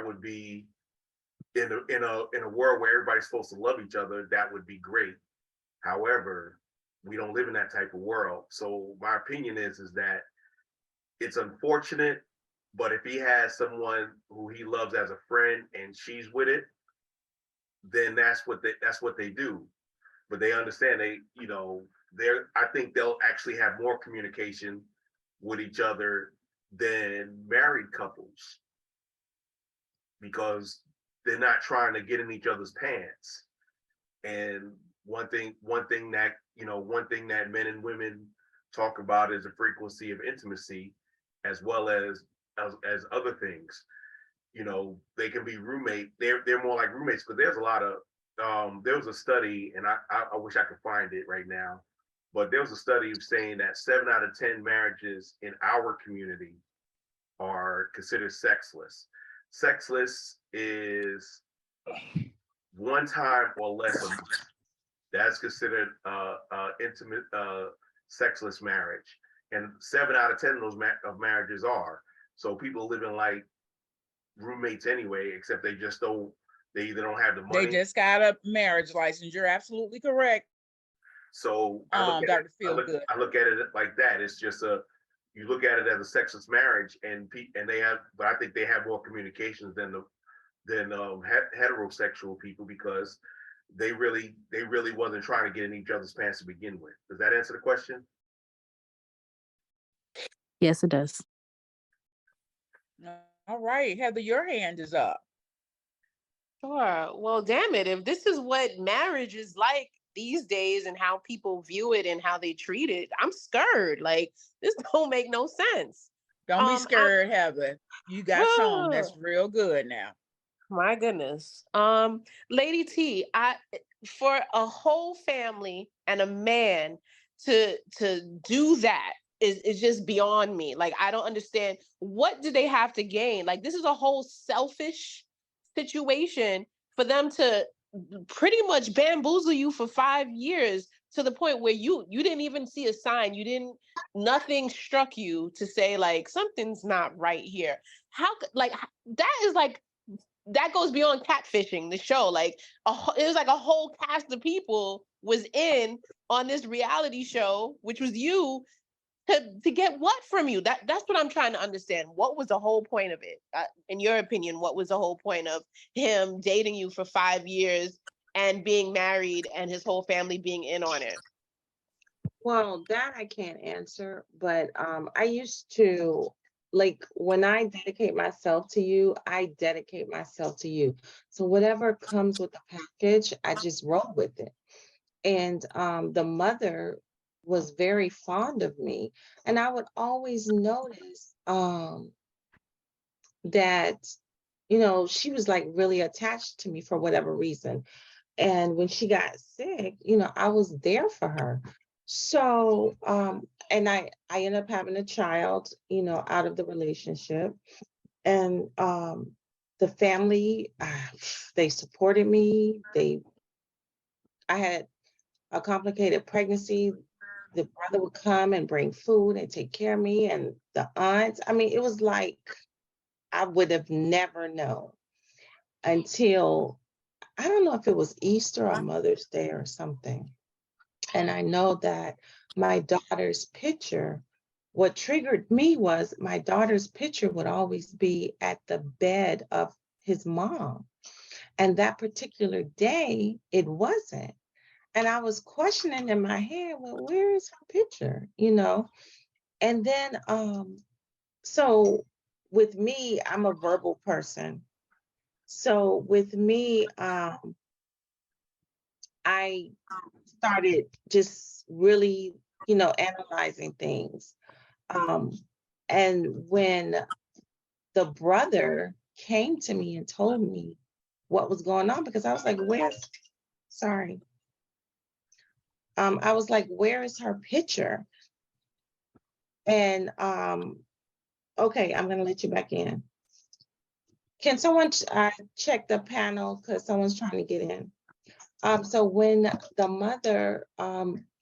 would be in a world where everybody's supposed to love each other. That would be great. However, we don't live in that type of world. So my opinion is that it's unfortunate, but if he has someone who he loves as a friend and she's with it, then that's what they do. But they understand I think they'll actually have more communication with each other than married couples, because they're not trying to get in each other's pants. And one thing that men and women talk about is the frequency of intimacy, as well as other things. They can be roommate. They're more like roommates, because there's a lot of there was a study, and I wish I could find it right now, but there was a study saying that 7 out of 10 marriages in our community are considered sexless. Sexless is one time or less a month. That's considered intimate sexless marriage, and 7 out of 10 of those marriages are. So people living like roommates anyway, except they either don't have the They money. just got a marriage license. You're absolutely correct. So I look at Dr. it, Feelgood. I look at it like that. It's just you look at it as a sexless marriage, and they have, but I think they have more communications than heterosexual people, because they really wasn't trying to get in each other's pants to begin with. Does that answer the question? Yes, it does. All right, Heather, your hand is up. Sure. Well, damn it. If this is what marriage is like these days and how people view it and how they treat it, I'm scared. Like, this don't make no sense. Don't be scared, Heather. You got some. That's real good now. My goodness. Lady T, for a whole family and a man to do that is just beyond me. Like, I don't understand, what do they have to gain? Like, this is a whole selfish situation for them to pretty much bamboozle you for 5 years, to the point where you didn't even see a sign. Nothing struck you to say, like, something's not right here. How, like, that is like, that goes beyond catfishing, the show. Like, it was like a whole cast of people was in on this reality show, which was you, to get what from you? That's what I'm trying to understand. What was the whole point of it? In your opinion, what was the whole point of him dating you for 5 years and being married and his whole family being in on it? Well, that I can't answer, but I used to, like, when I dedicate myself to you, I dedicate myself to you. So whatever comes with the package, I just roll with it. And the mother was very fond of me, and I would always notice that, she was like really attached to me for whatever reason. And when she got sick, I was there for her. So, and I ended up having a child, out of the relationship. And the family, they supported me. I had a complicated pregnancy. The brother would come and bring food and take care of me, and the aunts. I mean, it was like I would have never known until, I don't know if it was Easter or Mother's Day or something. And I know that my daughter's picture, what triggered me was my daughter's picture would always be at the bed of his mom. And that particular day, it wasn't. And I was questioning in my head, well, where is her picture? And then, so with me, I'm a verbal person. So with me, I started just really, analyzing things. And when the brother came to me and told me what was going on, because I was like, sorry. I was like, where is her picture? And okay, I'm gonna let you back in. Can someone check the panel, because someone's trying to get in? So when the mother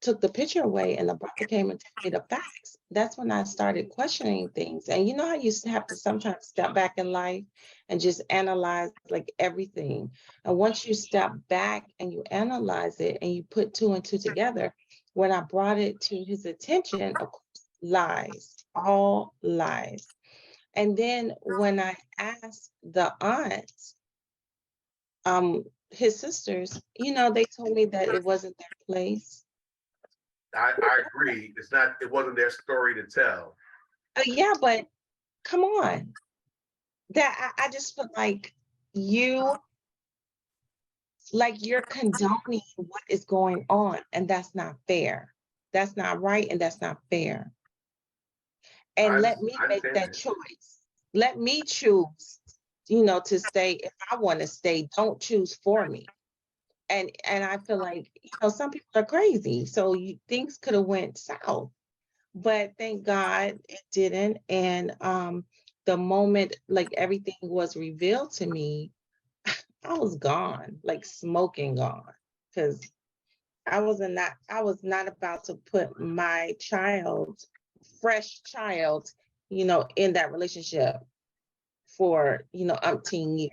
took the picture away and the brother came and told me the facts, that's when I started questioning things. And you know how you have to sometimes step back in life and just analyze like everything. And once you step back and you analyze it and you put two and two together, when I brought it to his attention, of course, lies, all lies. And then when I asked the aunts, his sisters, they told me that it wasn't their place. I agree. It wasn't their story to tell. Yeah, but come on. That I just feel like you're condoning what is going on, and that's not fair. That's not right, and that's not fair. And let me make that choice. Let me choose, to stay. If I want to stay, don't choose for me. And I feel like, some people are crazy. So things could have went south, but thank God it didn't. And the moment like everything was revealed to me, I was gone, like smoking gone, because I was not about to put my fresh child, in that relationship for, umpteen years.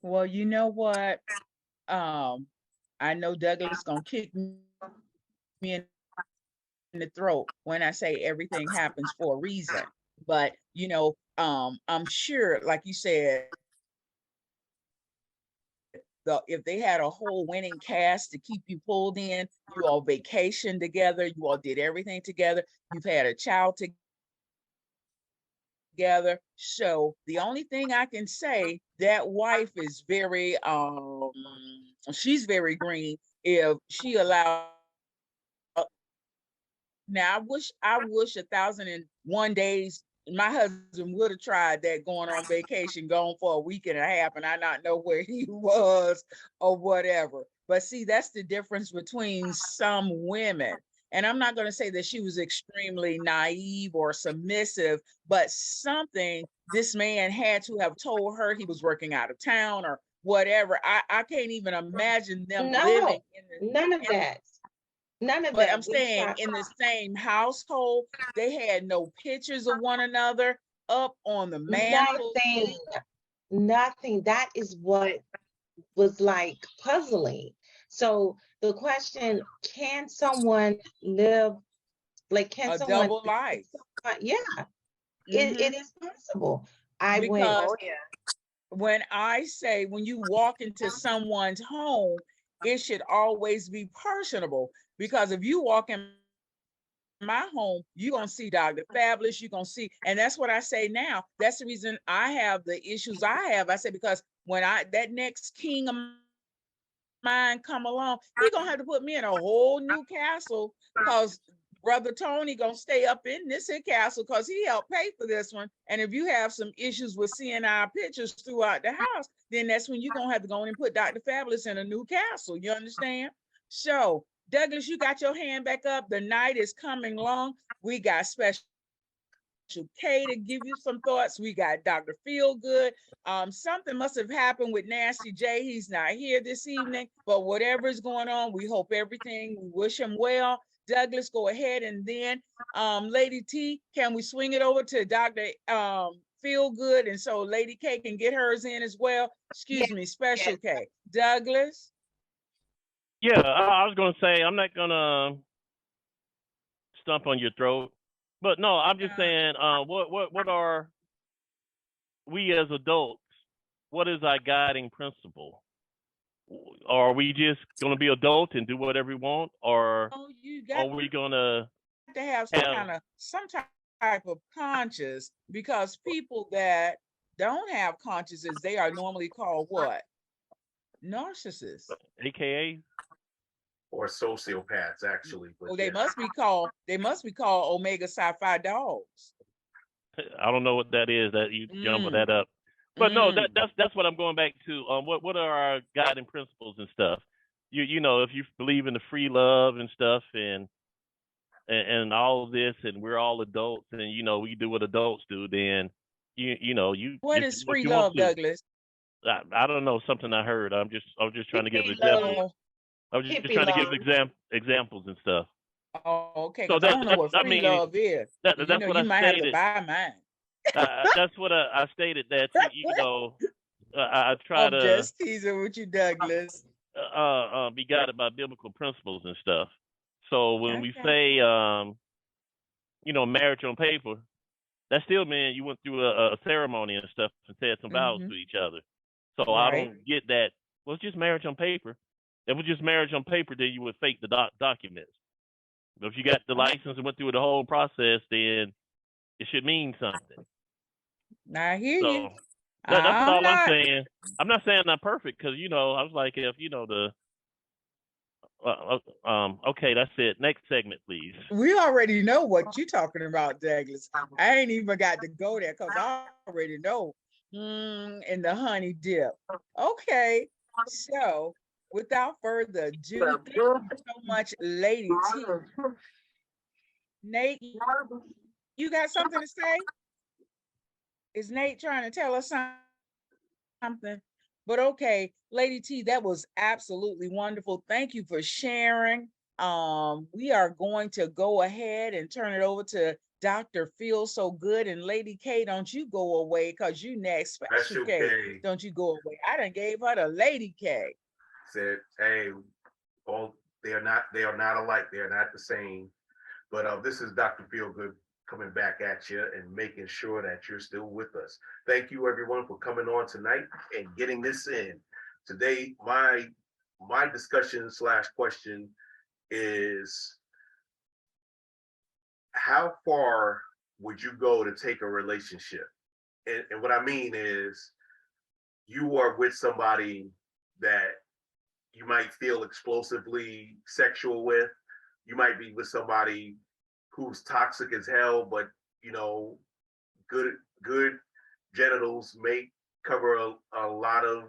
Well, you know what? I know Douglas gonna kick me in the throat when I say everything happens for a reason. But I'm sure, like you said, if they had a whole winning cast to keep you pulled in, you all vacationed together, you all did everything together, you've had a child together. So the only thing I can say, that wife is very she's very green if she allowed. Now I wish 1,001 days my husband would have tried that, going on vacation, gone for a week and a half, and I not know where he was or whatever. But see, that's the difference between some women. And I'm not going to say that she was extremely naive or submissive, but something this man had to have told her. He was working out of town or whatever. I can't even imagine them living No, none of that. None of But that. I'm saying in the same household, they had no pictures of one another up on the mantle. Nothing. That is what was like puzzling. So the question, can someone live, can a someone double life? Yeah, it is possible. Because when I say, when you walk into someone's home, it should always be personable. Because if you walk in my home, you're going to see Dr. Fabulous, you're going to see, and that's what I say now. That's the reason I have the issues I have. I say, because when that next king of mine come along, he going to have to put me in a whole new castle, because Brother Tony going to stay up in this here castle because he helped pay for this one. And if you have some issues with seeing our pictures throughout the house, then that's when you're going to have to go in and put Dr. Fabulous in a new castle. You understand? So Douglas, you got your hand back up. The night is coming long. We got Special K to give you some thoughts. We got Dr. Feelgood. Something must have happened with Nasty J. He's not here this evening, but whatever is going on, we hope everything, we wish him well. Douglas, go ahead. And then Lady T, can we swing it over to Dr. Feelgood? And so Lady K can get hers in as well. Excuse me, Special K. Douglas? Yeah, I was going to say, I'm not going to stump on your throat, but no, I'm just saying, what are we as adults, what is our guiding principle? Are we just going to be adult and do whatever we want, or are we going to have some type of conscience? Because people that don't have consciences, they are normally called what? Narcissists. AKA? Or sociopaths, actually. Well, they must be called Omega Sci-Fi dogs. I don't know what that is. That you jumble that up, but no, that's what I'm going back to. What are our guiding principles and stuff? You know, if you believe in the free love and stuff, and all of this, and we're all adults, and we do what adults do, then you. What is free love, Douglas? I don't know, something I heard. I was just trying to give examples. I was just trying to give examples and stuff. Oh, okay. So I don't know what free love is. That's what I might stated. Have to buy mine. That's what I stated. That I try to. I'm just teasing with you, Douglas. Be guided by biblical principles and stuff. So when we say, marriage on paper, that still means you went through a ceremony and stuff and said some vows to each other. So I don't get that. Well, it's just marriage on paper. If it was just marriage on paper, then you would fake the documents. But if you got the license and went through the whole process, then it should mean something. I hear you. That's all I'm saying. I'm not saying I'm perfect, because I was like, if okay, that's it. Next segment, please. We already know what you're talking about, Douglas. I ain't even got to go there because I already know. And the honey dip. Okay, so without further ado, thank you so much, Lady T. Nate, you got something to say? Is Nate trying to tell us something? But okay, Lady T, that was absolutely wonderful. Thank you for sharing. We are going to go ahead and turn it over to Dr. Feel So Good. And Lady K, don't you go away, because you next. Special K, don't you go away. I done gave her the Lady K. Said, hey, all they are not alike. They are not the same. But this is Dr. Feel Good coming back at you and making sure that you're still with us. Thank you, everyone, for coming on tonight and getting this in. Today, my discussion / question is, how far would you go to take a relationship? And what I mean is, you are with somebody that you might feel explosively sexual with. You might be with somebody who's toxic as hell, but good genitals may cover a lot of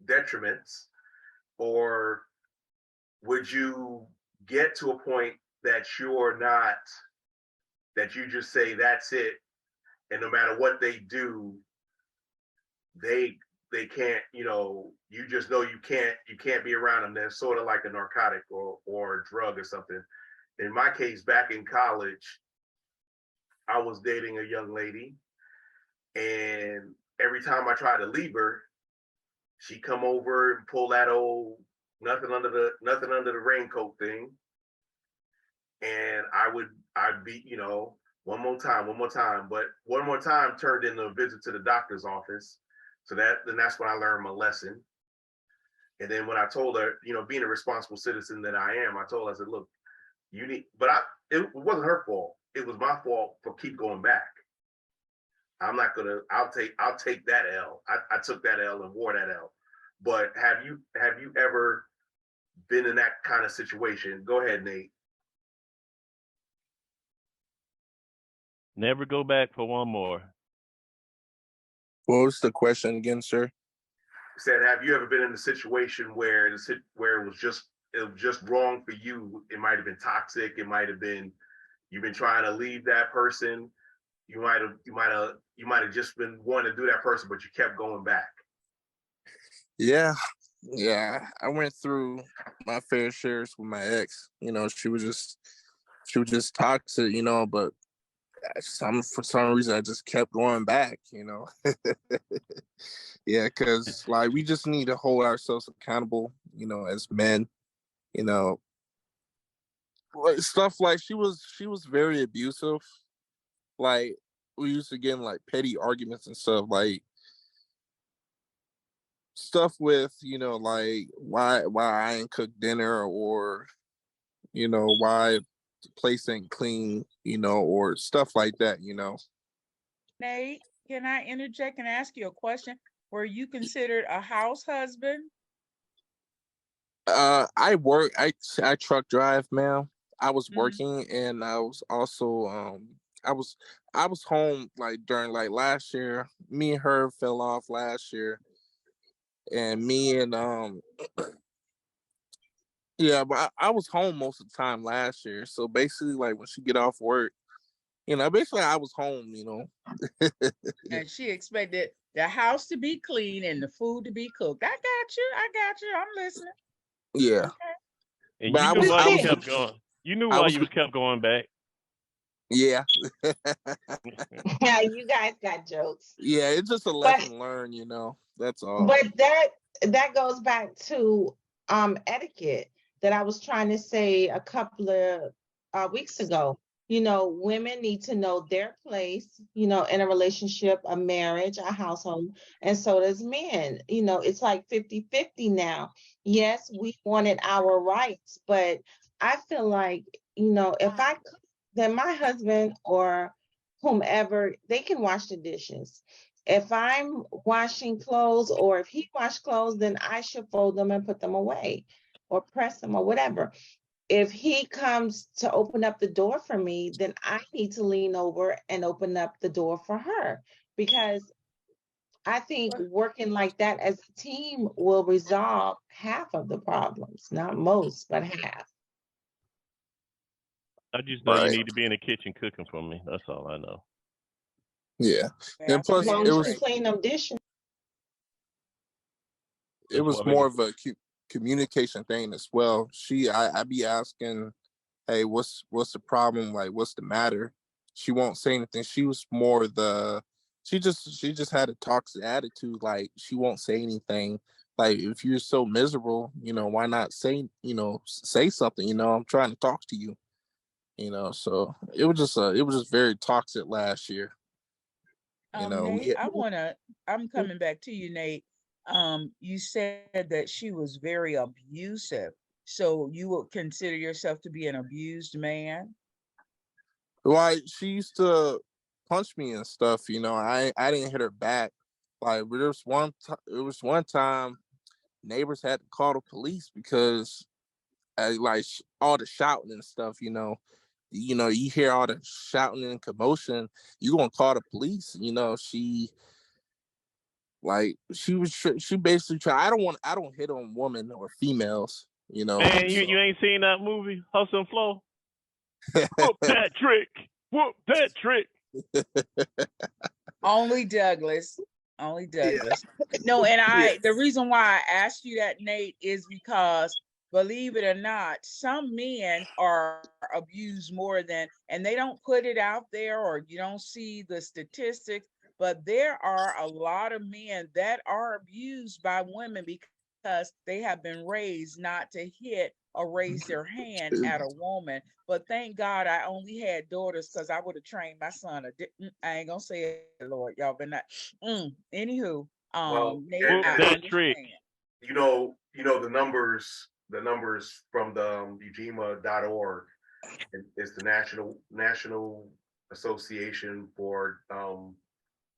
detriments. Or would you get to a point that you just say that's it, and no matter what they do, they can't, you just know you can't be around them. They're sort of like a narcotic or a drug or something. In my case, back in college, I was dating a young lady, and every time I tried to leave her, she'd come over and pull that old nothing under the raincoat thing. And I'd be, one more time, but one more time turned into a visit to the doctor's office. So that's when I learned my lesson. And then when I told her, being a responsible citizen that I am, I told her, I said, look, it wasn't her fault. It was my fault for keep going back. I'll take that L. I took that L and wore that L. But have you ever been in that kind of situation? Go ahead, Nate. Never go back for one more. What was the question again, sir? Said, have you ever been in a situation where it was just wrong for you? It might have been toxic. It might have been you've been trying to leave that person. You might have just been wanting to do that person, but you kept going back. Yeah. I went through my fair shares with my ex. She was just toxic. But for some reason I just kept going back. Yeah, because we just need to hold ourselves accountable. As men. Stuff like she was very abusive. Like, we used to get in petty arguments and stuff, stuff with why I ain't cook dinner, or why the place ain't clean, or stuff like that. Nate, can I interject and ask you a question? Were you considered a house husband? I truck drive, ma'am. I was working, and I was also I was home during last year. Me and her fell off last year, and me and yeah, but I was home most of the time last year. So basically, when she get off work, basically I was home. And she expected the house to be clean and the food to be cooked. I got you. I'm listening. Yeah. Okay. And you knew why you kept going. You knew why you kept going back. Yeah. Yeah, you guys got jokes. Yeah, it's just a lesson learned, That's all. But that goes back to etiquette that I was trying to say a couple of weeks ago. Women need to know their place, in a relationship, a marriage, a household, and so does men. It's like 50-50 now. Yes, we wanted our rights, but I feel like, if I cook, then my husband or whomever, they can wash the dishes. If I'm washing clothes, or if he wash clothes, then I should fold them and put them away or press them or whatever. If he comes to open up the door for me, then I need to lean over and open up the door for her, because I think working like that as a team will resolve half of the problems, not most, but half. I just know you need to be in the kitchen cooking for me. That's all I know. Yeah. And plus, as long as you clean them dishes. It was more of a communication thing as well. I be asking, hey, what's the problem? Like, what's the matter? She won't say anything. She was more she just had a toxic attitude. Like, she won't say anything. Like, if you're so miserable, why not say something? I'm trying to talk to you. So it was just very toxic last year. Nate, I'm coming back to you, Nate. You said that she was very abusive. So you would consider yourself to be an abused man? Like, she used to punch me and stuff. I didn't hit her back. Like, but it was one time neighbors had to call the police because all the shouting and stuff. You hear all the shouting and commotion, you gonna call the police. She basically tried. I don't hit on women or females. Man, you ain't seen that movie, Hustle and Flow? Whoop that trick. Whoop that trick. Only Douglas. Only Douglas. No, and the reason why I asked you that, Nate, is because, believe it or not, some men are abused more than, and they don't put it out there, or you don't see the statistics, but there are a lot of men that are abused by women because they have been raised not to hit or raise their hand at a woman. But thank God I only had daughters, because I would have trained my son. I ain't gonna say it, Lord, y'all, but not. Anywho, Nate, I understand. The numbers from the ujima.org. It's the National Association for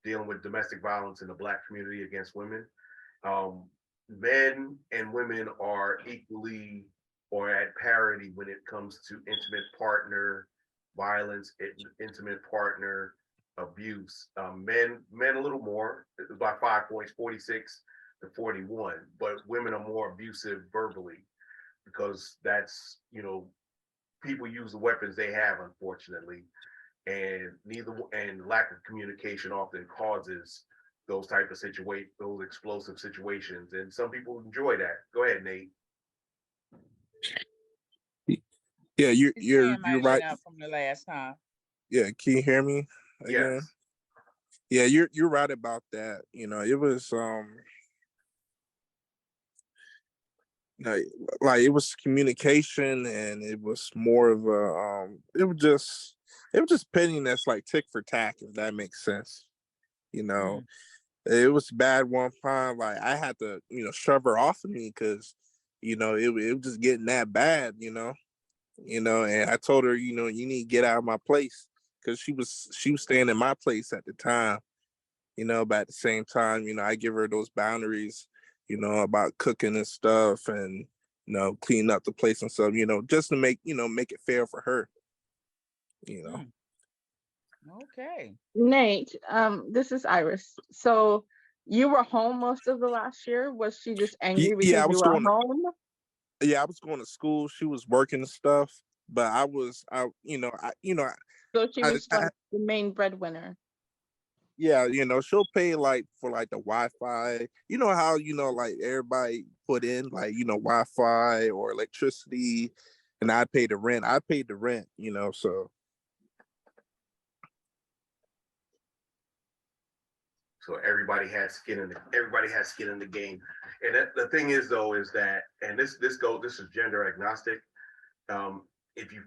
dealing with domestic violence in the Black community against women. Men and women are equally or at parity when it comes to intimate partner violence, intimate partner abuse. Men a little more, by 5 points, 46 to 41, but women are more abusive verbally, because that's, people use the weapons they have, unfortunately, and lack of communication often causes those type of those explosive situations, and some people enjoy that. Go ahead, Nate. Yeah, you're right. From the last time. Yeah, can you hear me again? Yes. Yeah, you're right about that. It was like it was communication, and it was more of a it was just pettiness, like tick for tack, if that makes sense. It was bad one time. Like, I had to shove her off of me because it was just getting that bad. And I told her, you need to get out of my place, because she was staying in my place at the time. But at the same time, I give her those boundaries, about cooking and stuff, and cleaning up the place and stuff, just to make it fair for her. Okay. Nate, this is Iris. So you were home most of the last year. Was she just angry because you were home? Yeah, I was going to school. She was working and stuff, but So she was like the main breadwinner. Yeah, she'll pay like for like the Wi-Fi. You know how like everybody put in like Wi-Fi or electricity, and I paid the rent. I paid the rent, so. So everybody has skin in the game. And the thing is, though, is that, and this is gender agnostic. If you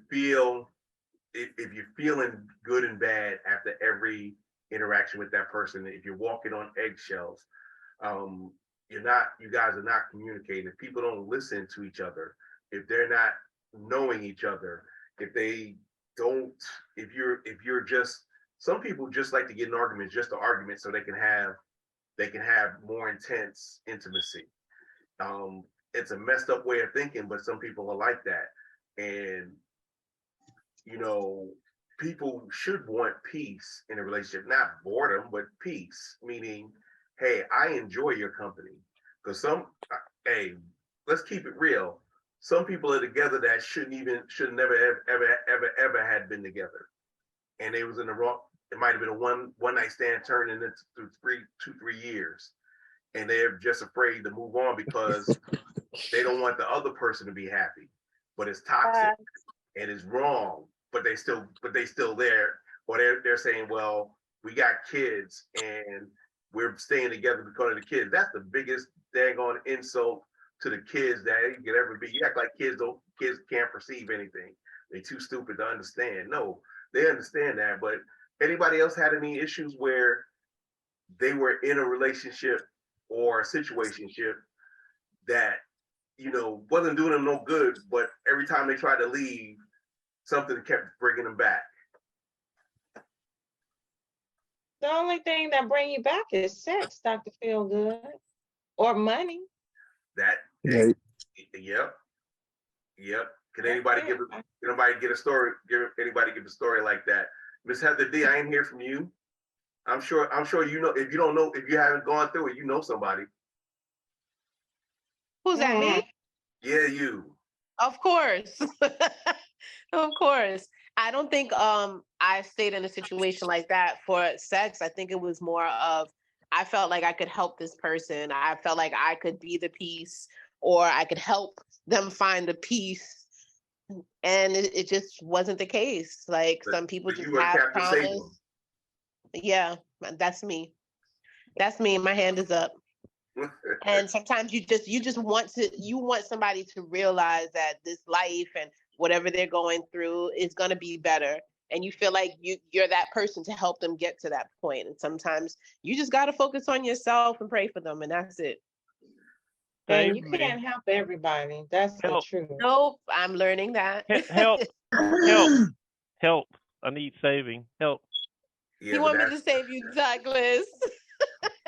if you're feeling good and bad after every interaction with that person, if you're walking on eggshells, you guys are not communicating. If people don't listen to each other, if they're not knowing each other, if you're just, some people just like to get in arguments just to argument, so they can have more intense intimacy. It's a messed up way of thinking, but some people are like that. And people should want peace in a relationship, not boredom, but peace, meaning, hey, I enjoy your company. Because let's keep it real. Some people are together that should never ever had been together, and they was in the wrong. It might have been a one night stand turning into 3 years, and they're just afraid to move on because they don't want the other person to be happy, but it's toxic and it's wrong, but they still there, or they're saying, well, we got kids and we're staying together because of the kids. That's the biggest dang on insult to the kids that you could ever be. You act like kids can't perceive anything. They're too stupid to understand. No, they understand that. But anybody else had any issues where they were in a relationship or a situationship that, wasn't doing them no good, but every time they tried to leave, something kept bringing them back? The only thing that bring you back is sex, Dr. Feelgood, or money. That, Yeah. Yep. Can anybody give a story? Anybody give a story like that? Miss Heather D, I ain't hear from you. I'm sure you know. If you don't know, if you haven't gone through it, you know somebody. Who's that, me? Yeah, you. Of course. Of course. I don't think I stayed in a situation like that for sex. I think it was more of I felt like I could help this person. I felt like I could be the peace, or I could help them find the peace. And it just wasn't the case. Like some people just have traumas. Yeah, that's me. That's me. My hand is up. And sometimes you just want somebody to realize that this life and whatever they're going through is going to be better, and you feel like you're that person to help them get to that point. And sometimes you just got to focus on yourself and pray for them, and that's it. And you can't help everybody. That's the truth. Nope, I'm learning that. Help. I need saving. Help. Yeah, you want me to save you, Douglas?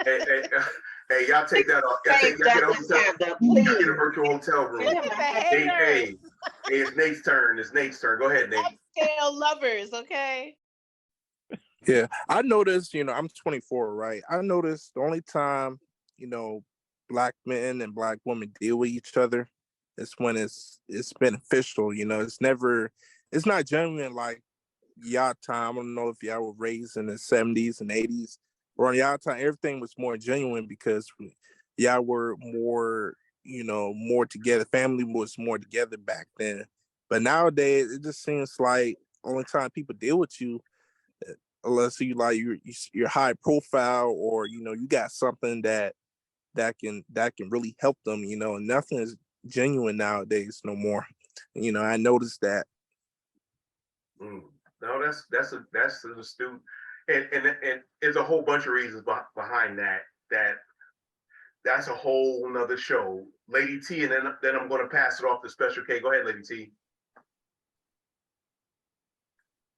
Hey, y'all take that off. Y'all get a virtual hotel room. Hey, it's Nate's turn. Go ahead, Nate. Upscale lovers, okay? Yeah, I noticed, I'm 24, right? I noticed the only time, Black men and Black women deal with each other is when it's beneficial. It's not genuine like y'all time. I don't know if y'all were raised in the 70s and 80s, or on y'all time, everything was more genuine because y'all were more, more together. Family was more together back then. But nowadays, it just seems like only time people deal with you, unless you like you're high profile, or you got something that can really help them, and nothing is genuine nowadays no more. I noticed that. No, that's an astute, and there's a whole bunch of reasons behind that. That's a whole nother show, Lady T, and then I'm going to pass it off to Special K. Go ahead, Lady T.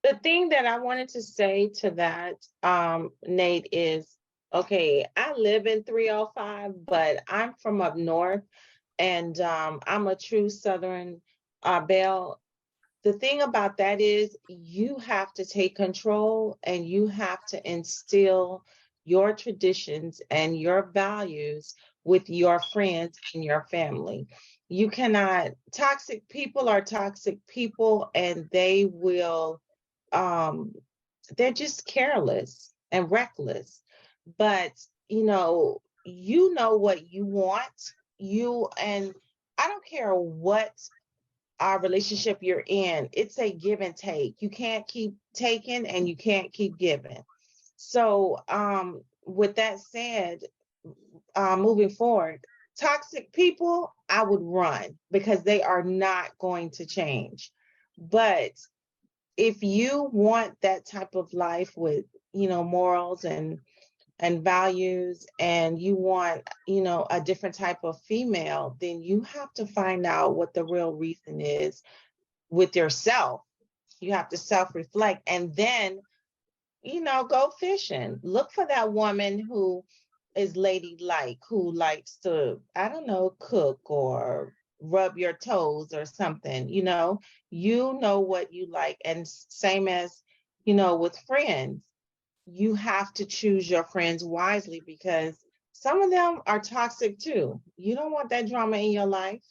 The thing that I wanted to say to that, Nate, is okay, I live in 305, but I'm from up north, and I'm a true Southern belle. The thing about that is you have to take control, and you have to instill your traditions and your values with your friends and your family. You cannot, toxic people are toxic people, and they will they're just careless and reckless. But you know what you want. And I don't care what our relationship you're in, it's a give and take. You can't keep taking and you can't keep giving. So with that said, moving forward, toxic people, I would run because they are not going to change. But if you want that type of life with, morals and values, and you want, a different type of female, then you have to find out what the real reason is with yourself. You have to self-reflect, and then, go fishing. Look for that woman who is ladylike, who likes to, I don't know, cook or rub your toes or something. You know what you like. And same as, with friends, you have to choose your friends wisely, because some of them are toxic too. You don't want that drama in your life.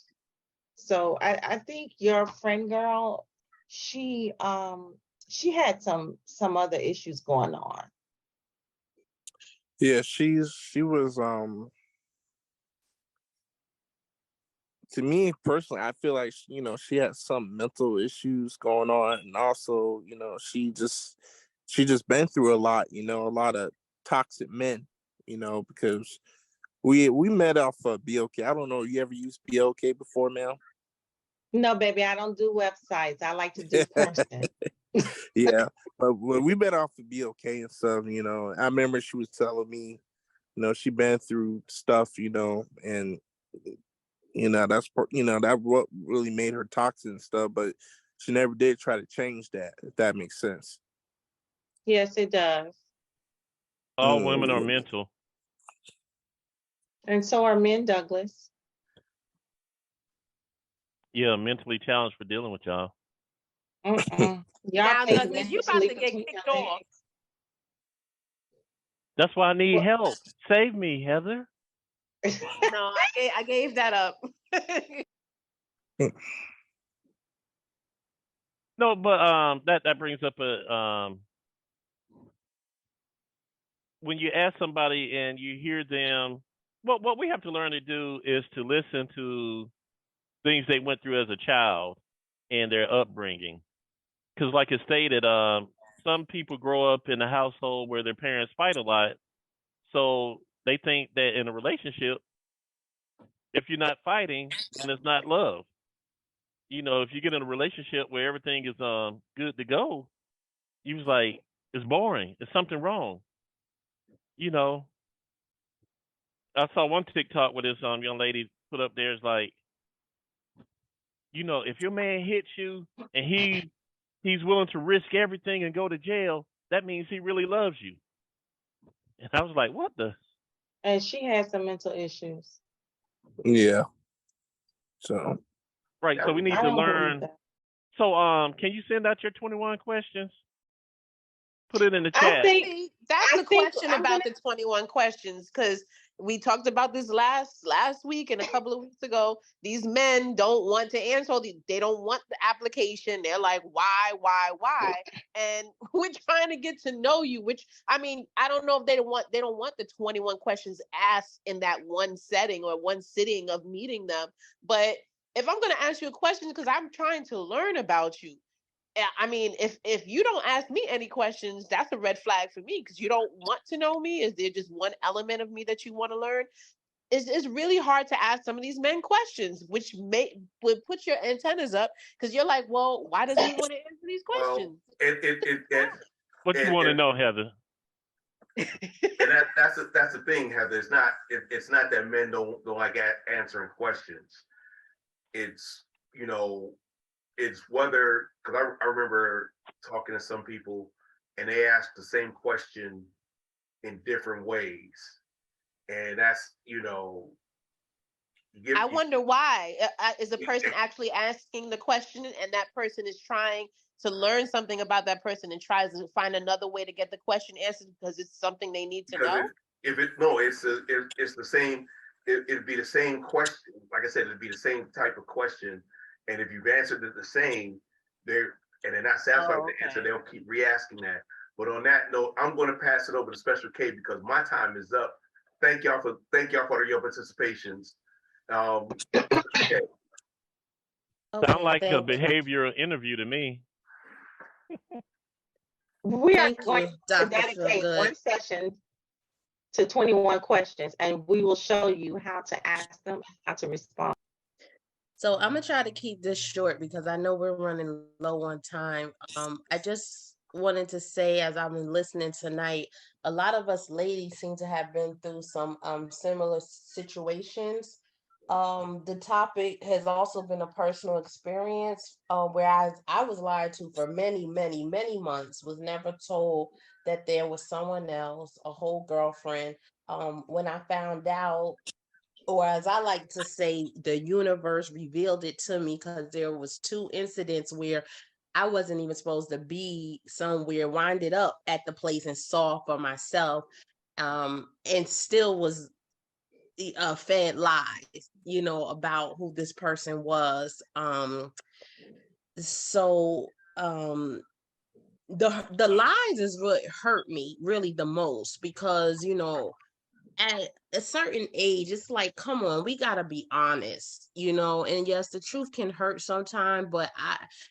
So I think your friend girl, she had some other issues going on. Yeah, she was to me personally, I feel like she had some mental issues going on, and also she just been through a lot, a lot of toxic men, because we met off of BOK. I don't know, you ever used BOK before, ma'am? No, baby, I don't do websites. I like to do person. Yeah, but when we met off of BOK and stuff, I remember she was telling me, she been through stuff, and that what really made her toxic and stuff, but she never did try to change that, if that makes sense. Yes, it does. All women are mental. And so are men, Douglas. Yeah, mentally challenged for dealing with y'all. Y'all Now, think Douglas, men you just about leave to it get to kicked y'all. off. That's why I need help. Save me, Heather. No, I gave that up. No, but that brings up a when you ask somebody and you hear them, what we have to learn to do is to listen to things they went through as a child and their upbringing. Because, like it stated, some people grow up in a household where their parents fight a lot, so they think that in a relationship, if you're not fighting, then it's not love. If you get in a relationship where everything is good to go, you was like, it's boring. There's something wrong. You know, I saw one TikTok where this young lady put up there is like, if your man hits you and he's willing to risk everything and go to jail, that means he really loves you. And I was like, what the? And she has some mental issues. Yeah. So. Right. So we need to learn. That. So can you send out your 21 questions? Put it in the chat. That's a question about the 21 questions, because we talked about this last week and a couple of weeks ago. These men don't want to answer they don't want the application. They're like, why? And we're trying to get to know you, which, I mean, I don't know if they don't want the 21 questions asked in that one setting or one sitting of meeting them. But if I'm going to ask you a question, because I'm trying to learn about you, I mean, if you don't ask me any questions, that's a red flag for me, because you don't want to know me. Is there just one element of me that you want to learn? It's really hard to ask some of these men questions, which would put your antennas up, because you're like, well, why doesn't he want to answer these questions? What you want to know, Heather? And that's the thing, Heather. It's not that men don't like answering questions. It's it's whether, because I remember talking to some people and they asked the same question in different ways, and that's I wonder why. Is the person actually asking the question, and that person is trying to learn something about that person and tries to find another way to get the question answered because it's something they need to know? It's the same. It'd be the same question. Like I said, it'd be the same type of question. And if you've answered it the same, they're not satisfied with the answer, they'll keep re-asking that. But on that note, I'm going to pass it over to Special K because my time is up. Thank y'all for your participations. Okay. Sound like a behavioral interview to me. We are going to dedicate one session to 21 questions, and we will show you how to ask them, how to respond. So I'm gonna try to keep this short because I know we're running low on time. I just wanted to say, as I've been listening tonight, a lot of us ladies seem to have been through some similar situations. The topic has also been a personal experience, whereas I was lied to for many, many, many months, was never told that there was someone else, a whole girlfriend. When I found out, or as I like to say, the universe revealed it to me, because there was 2 incidents where I wasn't even supposed to be somewhere, winded up at the place and saw for myself, and still was fed lies, about who this person was. So the lies is what hurt me really the most, because at a certain age, it's like, come on, we gotta be honest, you know. And yes, the truth can hurt sometimes, but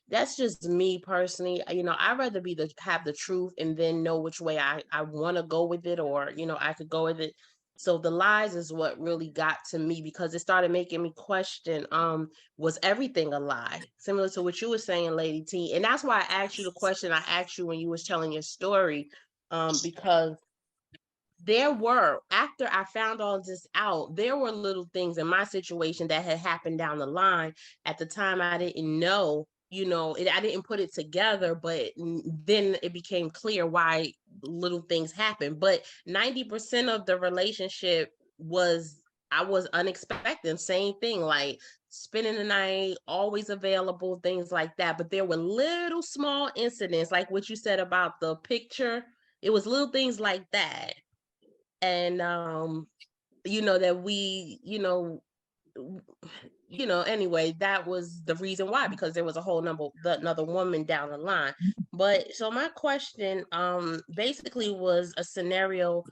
that's just me personally. You know, I'd rather have the truth and then know which way I want to go with it, or you know, I could go with it. So the lies is what really got to me, because it started making me question, was everything a lie? Similar to what you were saying, Lady T. And that's why I asked you the question I asked you when you was telling your story, because there were, after I found all this out, there were little things in my situation that had happened down the line. At the time, I didn't know, you know, I didn't put it together, but then it became clear why little things happened. But 90% of the relationship I was unexpected. Same thing, like spending the night, always available, things like that. But there were little small incidents, like what you said about the picture. It was little things like that. And you know, that we, anyway, that was the reason why, because there was a whole another woman down the line. But so my question basically was a scenario,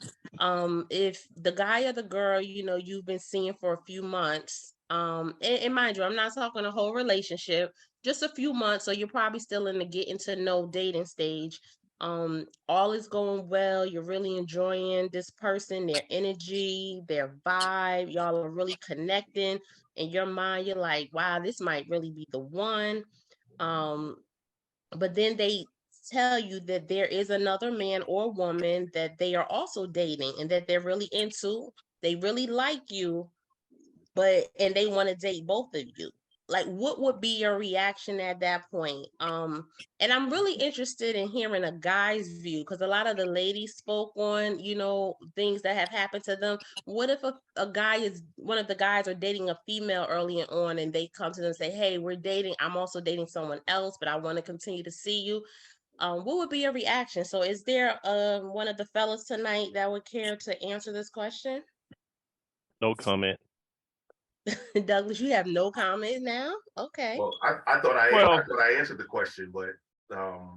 if the guy or the girl, you know, you've been seeing for a few months, and mind you, I'm not talking a whole relationship, just a few months, so you're probably still in the getting to know dating stage. All is going well, you're really enjoying this person, their energy, their vibe, y'all are really connecting. In your mind, you're like, wow, this might really be the one. But then they tell you that there is another man or woman that they are also dating and that they're really into, they really like you, and they want to date both of you. Like, what would be your reaction at that point? And I'm really interested in hearing a guy's view, because a lot of the ladies spoke on, you know, things that have happened to them. What if a guy is, one of the guys are dating a female early on, and they come to them and say, hey, we're dating, I'm also dating someone else, but I want to continue to see you. What would be your reaction? So is there one of the fellas tonight that would care to answer this question? No comment. Douglas, you have no comment now? Okay. Well, I thought Well, I answered the question, but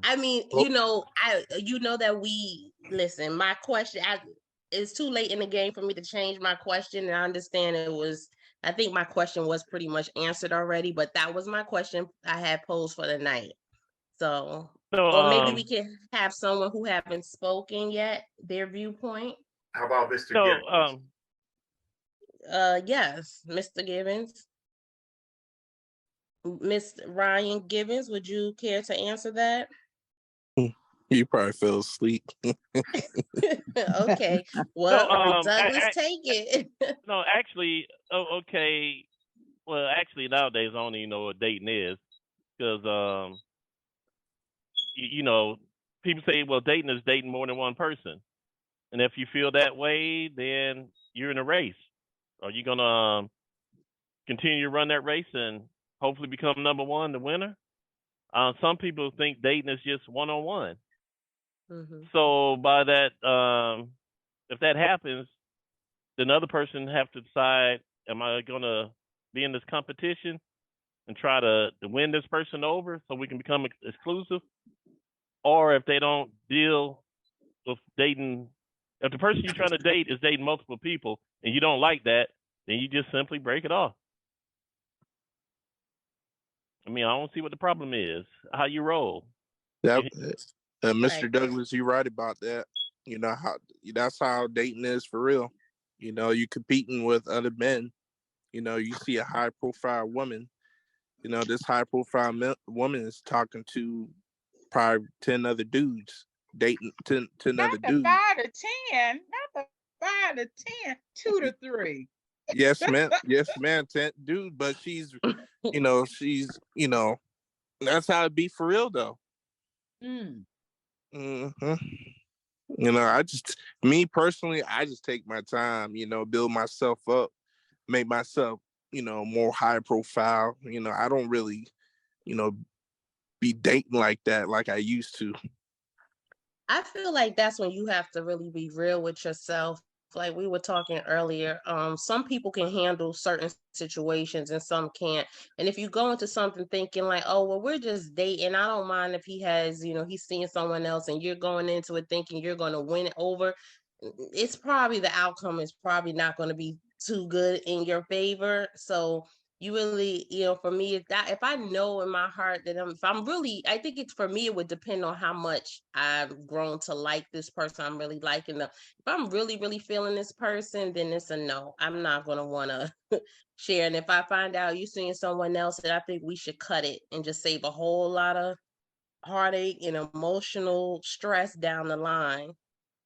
I mean, you know, that we listen. My question, it's too late in the game for me to change my question, and I understand it was. I think my question was pretty much answered already, but that was my question I had posed for the night. So, so or maybe we can have someone who haven't spoken yet, their viewpoint. how about Mr. so Gibbons? Yes, Mr. Gibbons. Miss Ryan Gibbons, would you care to answer that? You probably fell asleep. Okay. Well, Douglas, I, take it. no, actually, okay. Well, actually, nowadays I don't even know what dating is, because you know, people say, well, dating is dating more than one person, and if you feel that way, then you're in a race. Are you gonna continue to run that race and hopefully become number one, the winner? Some people think dating is just one on one. So by that, if that happens, then the other person have to decide: am I gonna be in this competition and try to win this person over so we can become exclusive? Or if they don't deal with dating, if the person you're trying to date is dating multiple people and you don't like that, then you just simply break it off. I mean, I don't see what the problem is. How you roll. That, Mr. Right. Douglas, you're right about that. You know how that's how dating is for real. You know, you competing with other men. You know, you see a high profile woman. You know, this high profile woman is talking to probably 10 other dudes, dating 10 Not other the dudes. 5 to 10, not the 5 to 10, 2 to 3. Yes, man. Yes, man. 10 dude, but she's, that's how it be for real though. Mm. Mm-hmm. You know, me personally, I just take my time, build myself up, make myself, more high profile. You know, I don't really, be dating like that like I used to. I feel like that's when you have to really be real with yourself. Like we were talking earlier, some people can handle certain situations and some can't. And if you go into something thinking like, oh, well, we're just dating, I don't mind if he has, he's seeing someone else, and you're going into it thinking you're going to win it over, it's probably the outcome is probably not going to be too good in your favor. So you really, for me, if I know in my heart that if I'm really, I think it's for me, it would depend on how much I've grown to like this person. I'm really liking them. If I'm really, really feeling this person, then it's a no. I'm not going to want to share. And if I find out you're seeing someone else, then I think we should cut it and just save a whole lot of heartache and emotional stress down the line.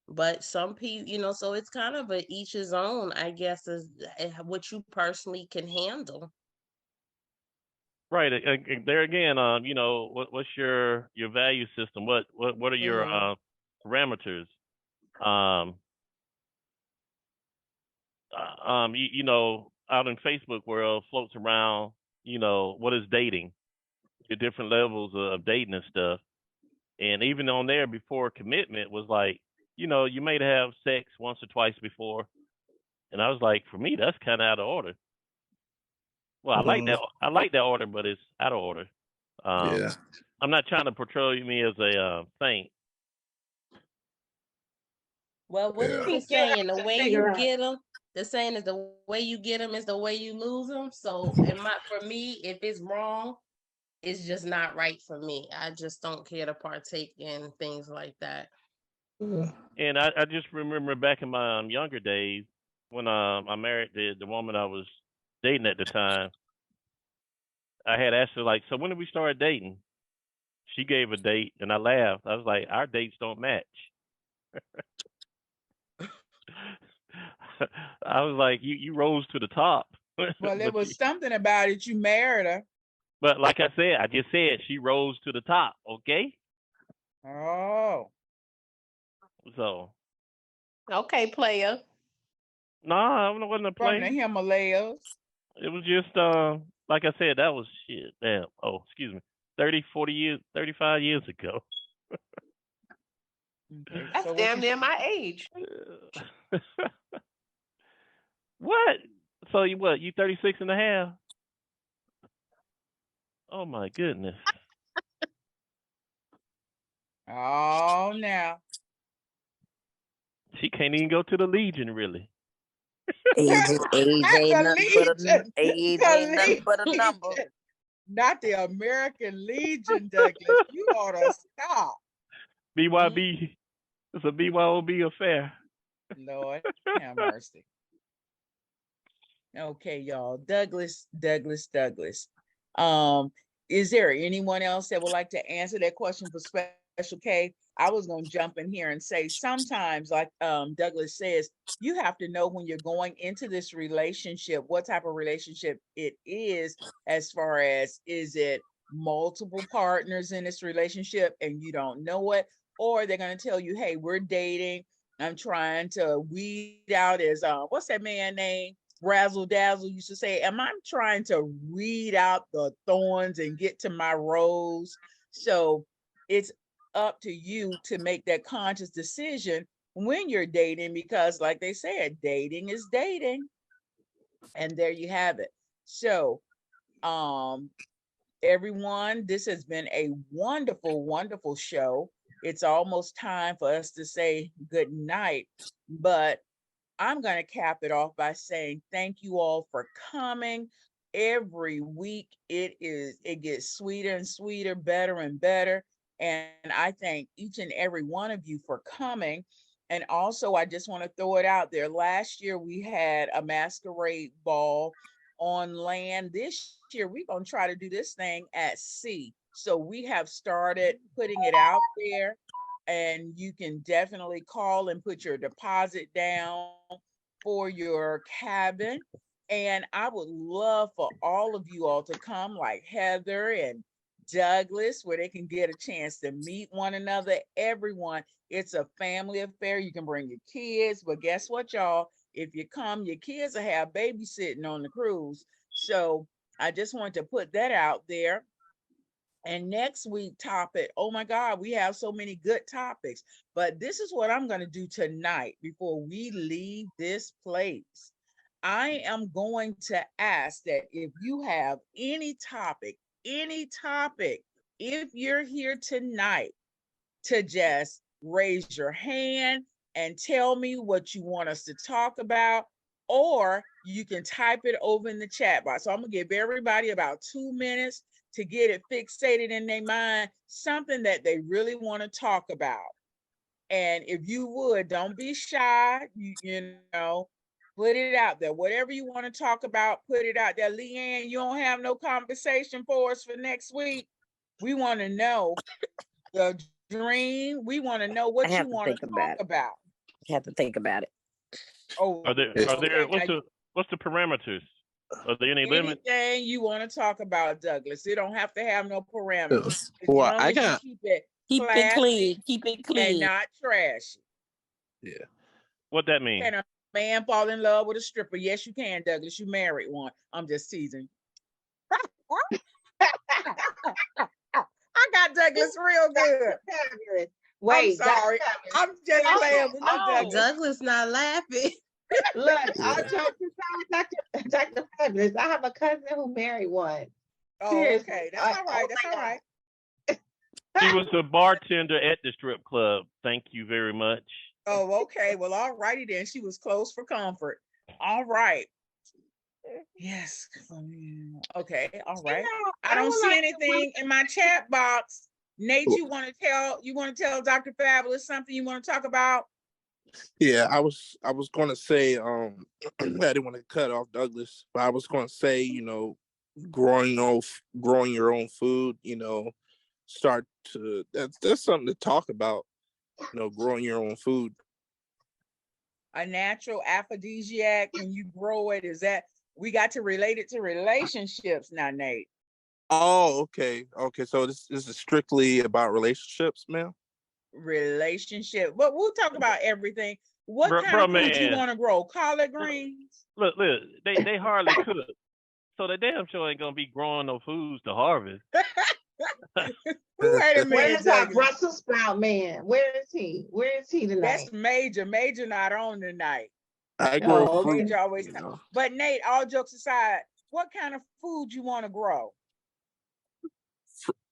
But some people, so it's kind of a each his own, I guess, is what you personally can handle. Right. There again, what's your value system? What are your parameters? Um, out in Facebook world floats around, what is dating? The different levels of dating and stuff. And even on there before commitment was like, you may have sex once or twice before. And I was like, for me, that's kind of out of order. Well, I like that. I like that order, but it's out of order. Yeah. I'm not trying to portray me as a saint. Well, what Yeah. is the saying? The way you get them, the saying is the way you get them is the way you lose them. So, for me, if it's wrong, it's just not right for me. I just don't care to partake in things like that. And I just remember back in my younger days when I married the woman I was dating at the time. I had asked her like, so when did we start dating? She gave a date, and I laughed. I was like, our dates don't match. I was like, you rose to the top. Well, there was something about it. You married her. But like I said, I just said she rose to the top. Okay. Oh. So. Okay, player. No, I wasn't a player. From the Himalayas. It was just like I said, that was shit. Damn. Oh, excuse me. 30, 40 years, 35 years ago. Okay, That's so damn near my age. What? So you 36 and a half? Oh my goodness. Oh, now. She can't even go to the Legion, really. Age ain't nothing but a number. Not the American Legion, Douglas. You ought to stop. BYB. It's a BYOB affair. Lord have mercy. Okay, y'all. Douglas. Is there anyone else that would like to answer that question for Special K? I was going to jump in here and say sometimes, like Douglas says, you have to know when you're going into this relationship, what type of relationship it is, as far as is it multiple partners in this relationship and you don't know it, or they're going to tell you, hey, we're dating. I'm trying to weed out as what's that man name? Razzle Dazzle used to say, am I trying to weed out the thorns and get to my rose? So it's up to you to make that conscious decision when you're dating, because like they said, dating is dating. And there you have it. So everyone, this has been a wonderful, wonderful show. It's almost time for us to say good night, but I'm going to cap it off by saying thank you all for coming. Every week it gets sweeter and sweeter, better and better. And I thank each and every one of you for coming. And also, I just want to throw it out there. Last year we had a masquerade ball on land. This year we're going to try to do this thing at sea. So we have started putting it out there, and you can definitely call and put your deposit down for your cabin. And I would love for all of you all to come, like Heather and Douglas, where they can get a chance to meet one another. Everyone, it's a family affair. You can bring your kids, but guess what, y'all? If you come, your kids will have babysitting on the cruise. So I just wanted to put that out there. And next week topic, oh my God, we have so many good topics. But this is what I'm going to do tonight before we leave this place. I am going to ask that if you have any topic, if you're here tonight, to just raise your hand and tell me what you want us to talk about, or you can type it over in the chat box. So I'm gonna give everybody about 2 minutes to get it fixated in their mind, something that they really want to talk about. And if you would, don't be shy, you know, put it out there. Whatever you want to talk about, put it out there. Leanne, you don't have no conversation for us for next week. We want to know the dream. We want to know what you want to talk about. I have to think about it. Oh, Are there okay. what's the parameters? Are there any limits? Anything you want to talk about, Douglas. It don't have to have no parameters. As Well, long as you keep it Keep it classy clean. Keep it and clean. not trashy. Yeah. What that mean? Can a man fall in love with a stripper? Yes, you can, Douglas. You married one. I'm just teasing. I got Douglas real good. Wait, I'm sorry. I'm just playing with you, Douglas. Douglas not laughing. Look, all jokes aside, Dr. Fabulous, I have a cousin who married one. Oh, Seriously. okay. That's all right. That's all right. She was a bartender at the strip club. Thank you very much. Oh, okay. Well, all righty then. She was close for comfort. All right. Yes. Okay. All right. I don't see anything in my chat box. Nate, you want to tell Dr. Fabulous something you want to talk about? Yeah, I was gonna say, I didn't want to cut off Douglas, but I was gonna say, growing your own food, that's something to talk about, growing your own food. A natural aphrodisiac when you grow it, we got to relate it to relationships now, Nate. Oh, okay. So this is strictly about relationships, ma'am? Relationship. But we'll talk about everything. What kind of food you want to grow? Collard greens? Look, they hardly cook. So the damn sure ain't gonna be growing no foods to harvest. Wait a minute. Where's our Brussels sprout man? Where is he? Where is he tonight? That's Major. Major not on tonight. I grow food. Major always. But Nate, all jokes aside, what kind of food you want to grow?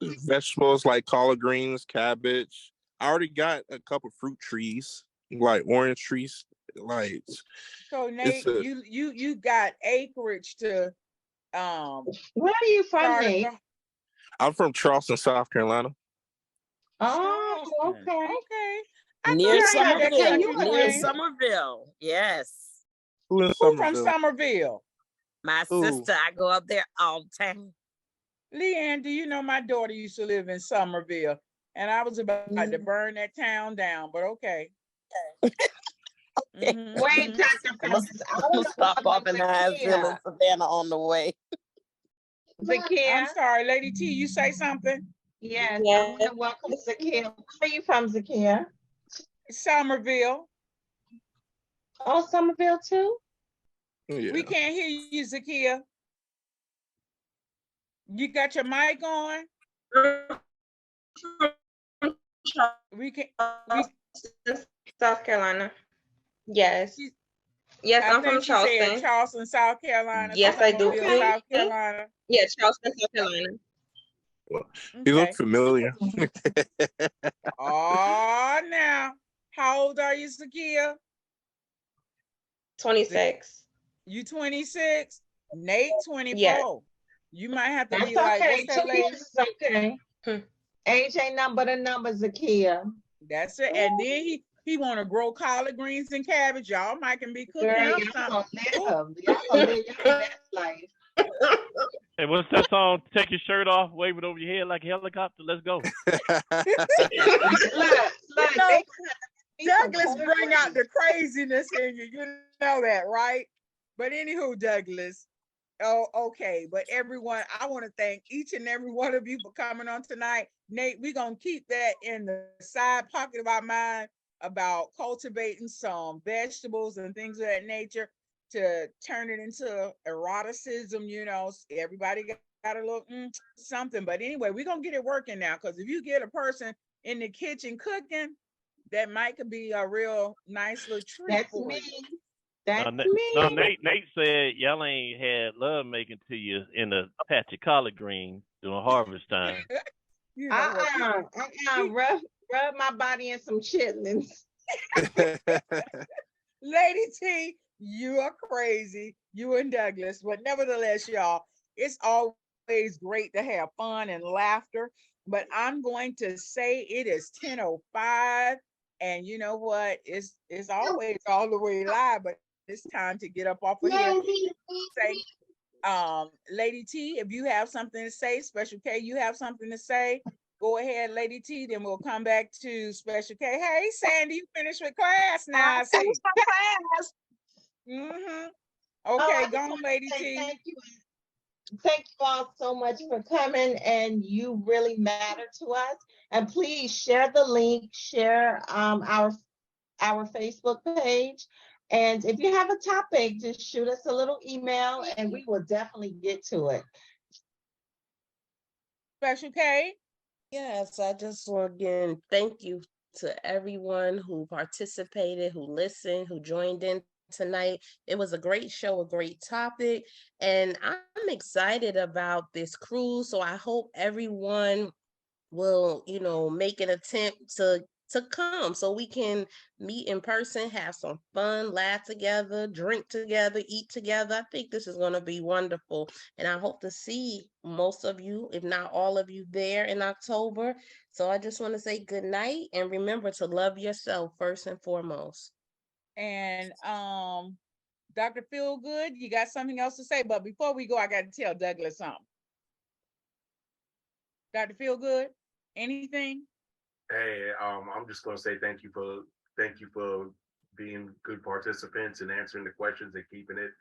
Vegetables like collard greens, cabbage. I already got a couple fruit trees, like orange trees. Like, so Nate, you got acreage to Where are you from, Nate? I'm from Charleston, South Carolina. Oh, okay. Near Somerville. Yes. Who from Somerville? My sister. I go up there all the time. Leanne, do you know my daughter used to live in Somerville, and I was about to burn that town down, but okay. Wait, Dr. Fabulous. I'll stop off in Hinesville and Savannah on the way. Zakia. I'm sorry, Lady T, you say something? Yes, I want to welcome Zakia. Where are you from, Zakia? Somerville. Oh, Somerville too? Yeah. We can't hear you, Zakia. You got your mic on? South Carolina. Yes. Yes, I'm from Charleston. Charleston, South Carolina. Yes, I do. South Carolina. Yeah, Charleston, South Carolina. You look familiar. Oh, now. How old are you, Zakia? 26. You 26? Nate 24. Yes. You might have to That's be like, okay. what's that lady? Okay. Age ain't nothing but a number, Zakia. That's it. And then he want to grow collard greens and cabbage. Y'all might can be cooking Girl, up y'all something. gonna live your best life. Hey, what's that song? Take your shirt off, wave it over your head like a helicopter. Let's go. Look, Douglas bring out the craziness in you. You know that, right? But anywho, Douglas. Oh, okay. But everyone, I want to thank each and every one of you for coming on tonight. Nate, we're going to keep that in the side pocket of our mind about cultivating some vegetables and things of that nature to turn it into eroticism. Everybody got a little something. But anyway, we're going to get it working now, because if you get a person in the kitchen cooking, that might could be a real nice little treat. That's for me. you. That's me. No, Nate said y'all ain't had love making to you in a patch of collard greens during harvest time. Rub my body in some chitlins. Lady T, you are crazy. You and Douglas. But nevertheless, y'all, it's always great to have fun and laughter. But I'm going to say it is 10:05. And you know what? It's always all the way live, but it's time to get up off of here. Say, Lady T, if you have something to say, Special K, you have something to say. Go ahead, Lady T. Then we'll come back to Special K. Hey, Sandy, you finished with class now. I see. Class. Okay, go on, Lady T. Thank you. Thank you all so much for coming, and you really matter to us. And please share the link, share our Facebook page. And if you have a topic, just shoot us a little email and we will definitely get to it. Special K? Yes, I just want to again thank you to everyone who participated, who listened, who joined in tonight. It was a great show, a great topic, and I'm excited about this cruise. So I hope everyone will, make an attempt to come so we can meet in person, have some fun, laugh together, drink together, eat together. I think this is going to be wonderful. And I hope to see most of you, if not all of you, there in October. So I just want to say good night and remember to love yourself first and foremost. And Dr. Feelgood, you got something else to say? But before we go, I got to tell Douglas something. Dr. Feelgood, anything? Hey, I'm just gonna say thank you for being good participants and answering the questions and keeping it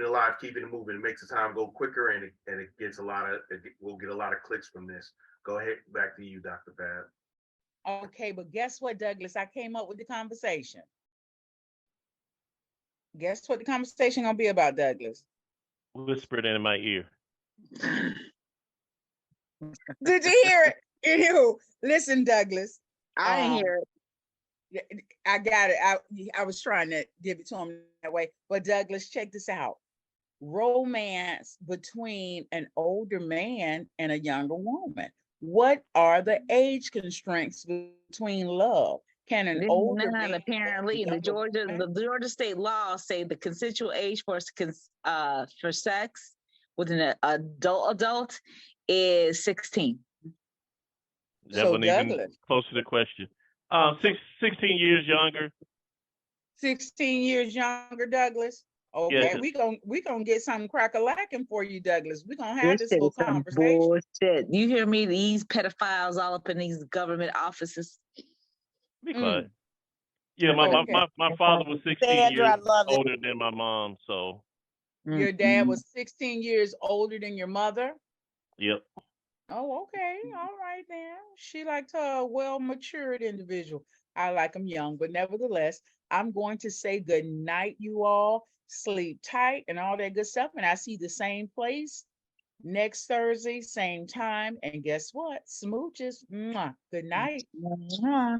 alive, keeping it moving. It makes the time go quicker, and it gets we'll get a lot of clicks from this. Go ahead, back to you, Dr. Fab. Okay, but guess what, Douglas? I came up with the conversation. Guess what the conversation gonna be about, Douglas? Whisper it in my ear. Did you hear it? Ew. Listen, Douglas. I didn't hear it. I got it. I was trying to give it to him that way. But Douglas, check this out. Romance between an older man and a younger woman. What are the age constraints between love? Can an older man apparently the Georgia state law say the consensual age for sex with an adult is 16. That so wasn't Douglas, even close to the question. 16 years younger. 16 years younger, Douglas. Okay, yeah. we gonna get something crack-a-lacking for you, Douglas. We're gonna have this little conversation. Bullshit. You hear me? These pedophiles all up in these government offices. Be quiet. Yeah, my father was 16 years older than my mom, so. Your dad was 16 years older than your mother? Yep. Oh, okay. All right then. She liked a well-matured individual. I like them young, but nevertheless, I'm going to say good night, you all. Sleep tight and all that good stuff. And I see the same place next Thursday, same time. And guess what? Smooches. Mwah. Good night. Mwah.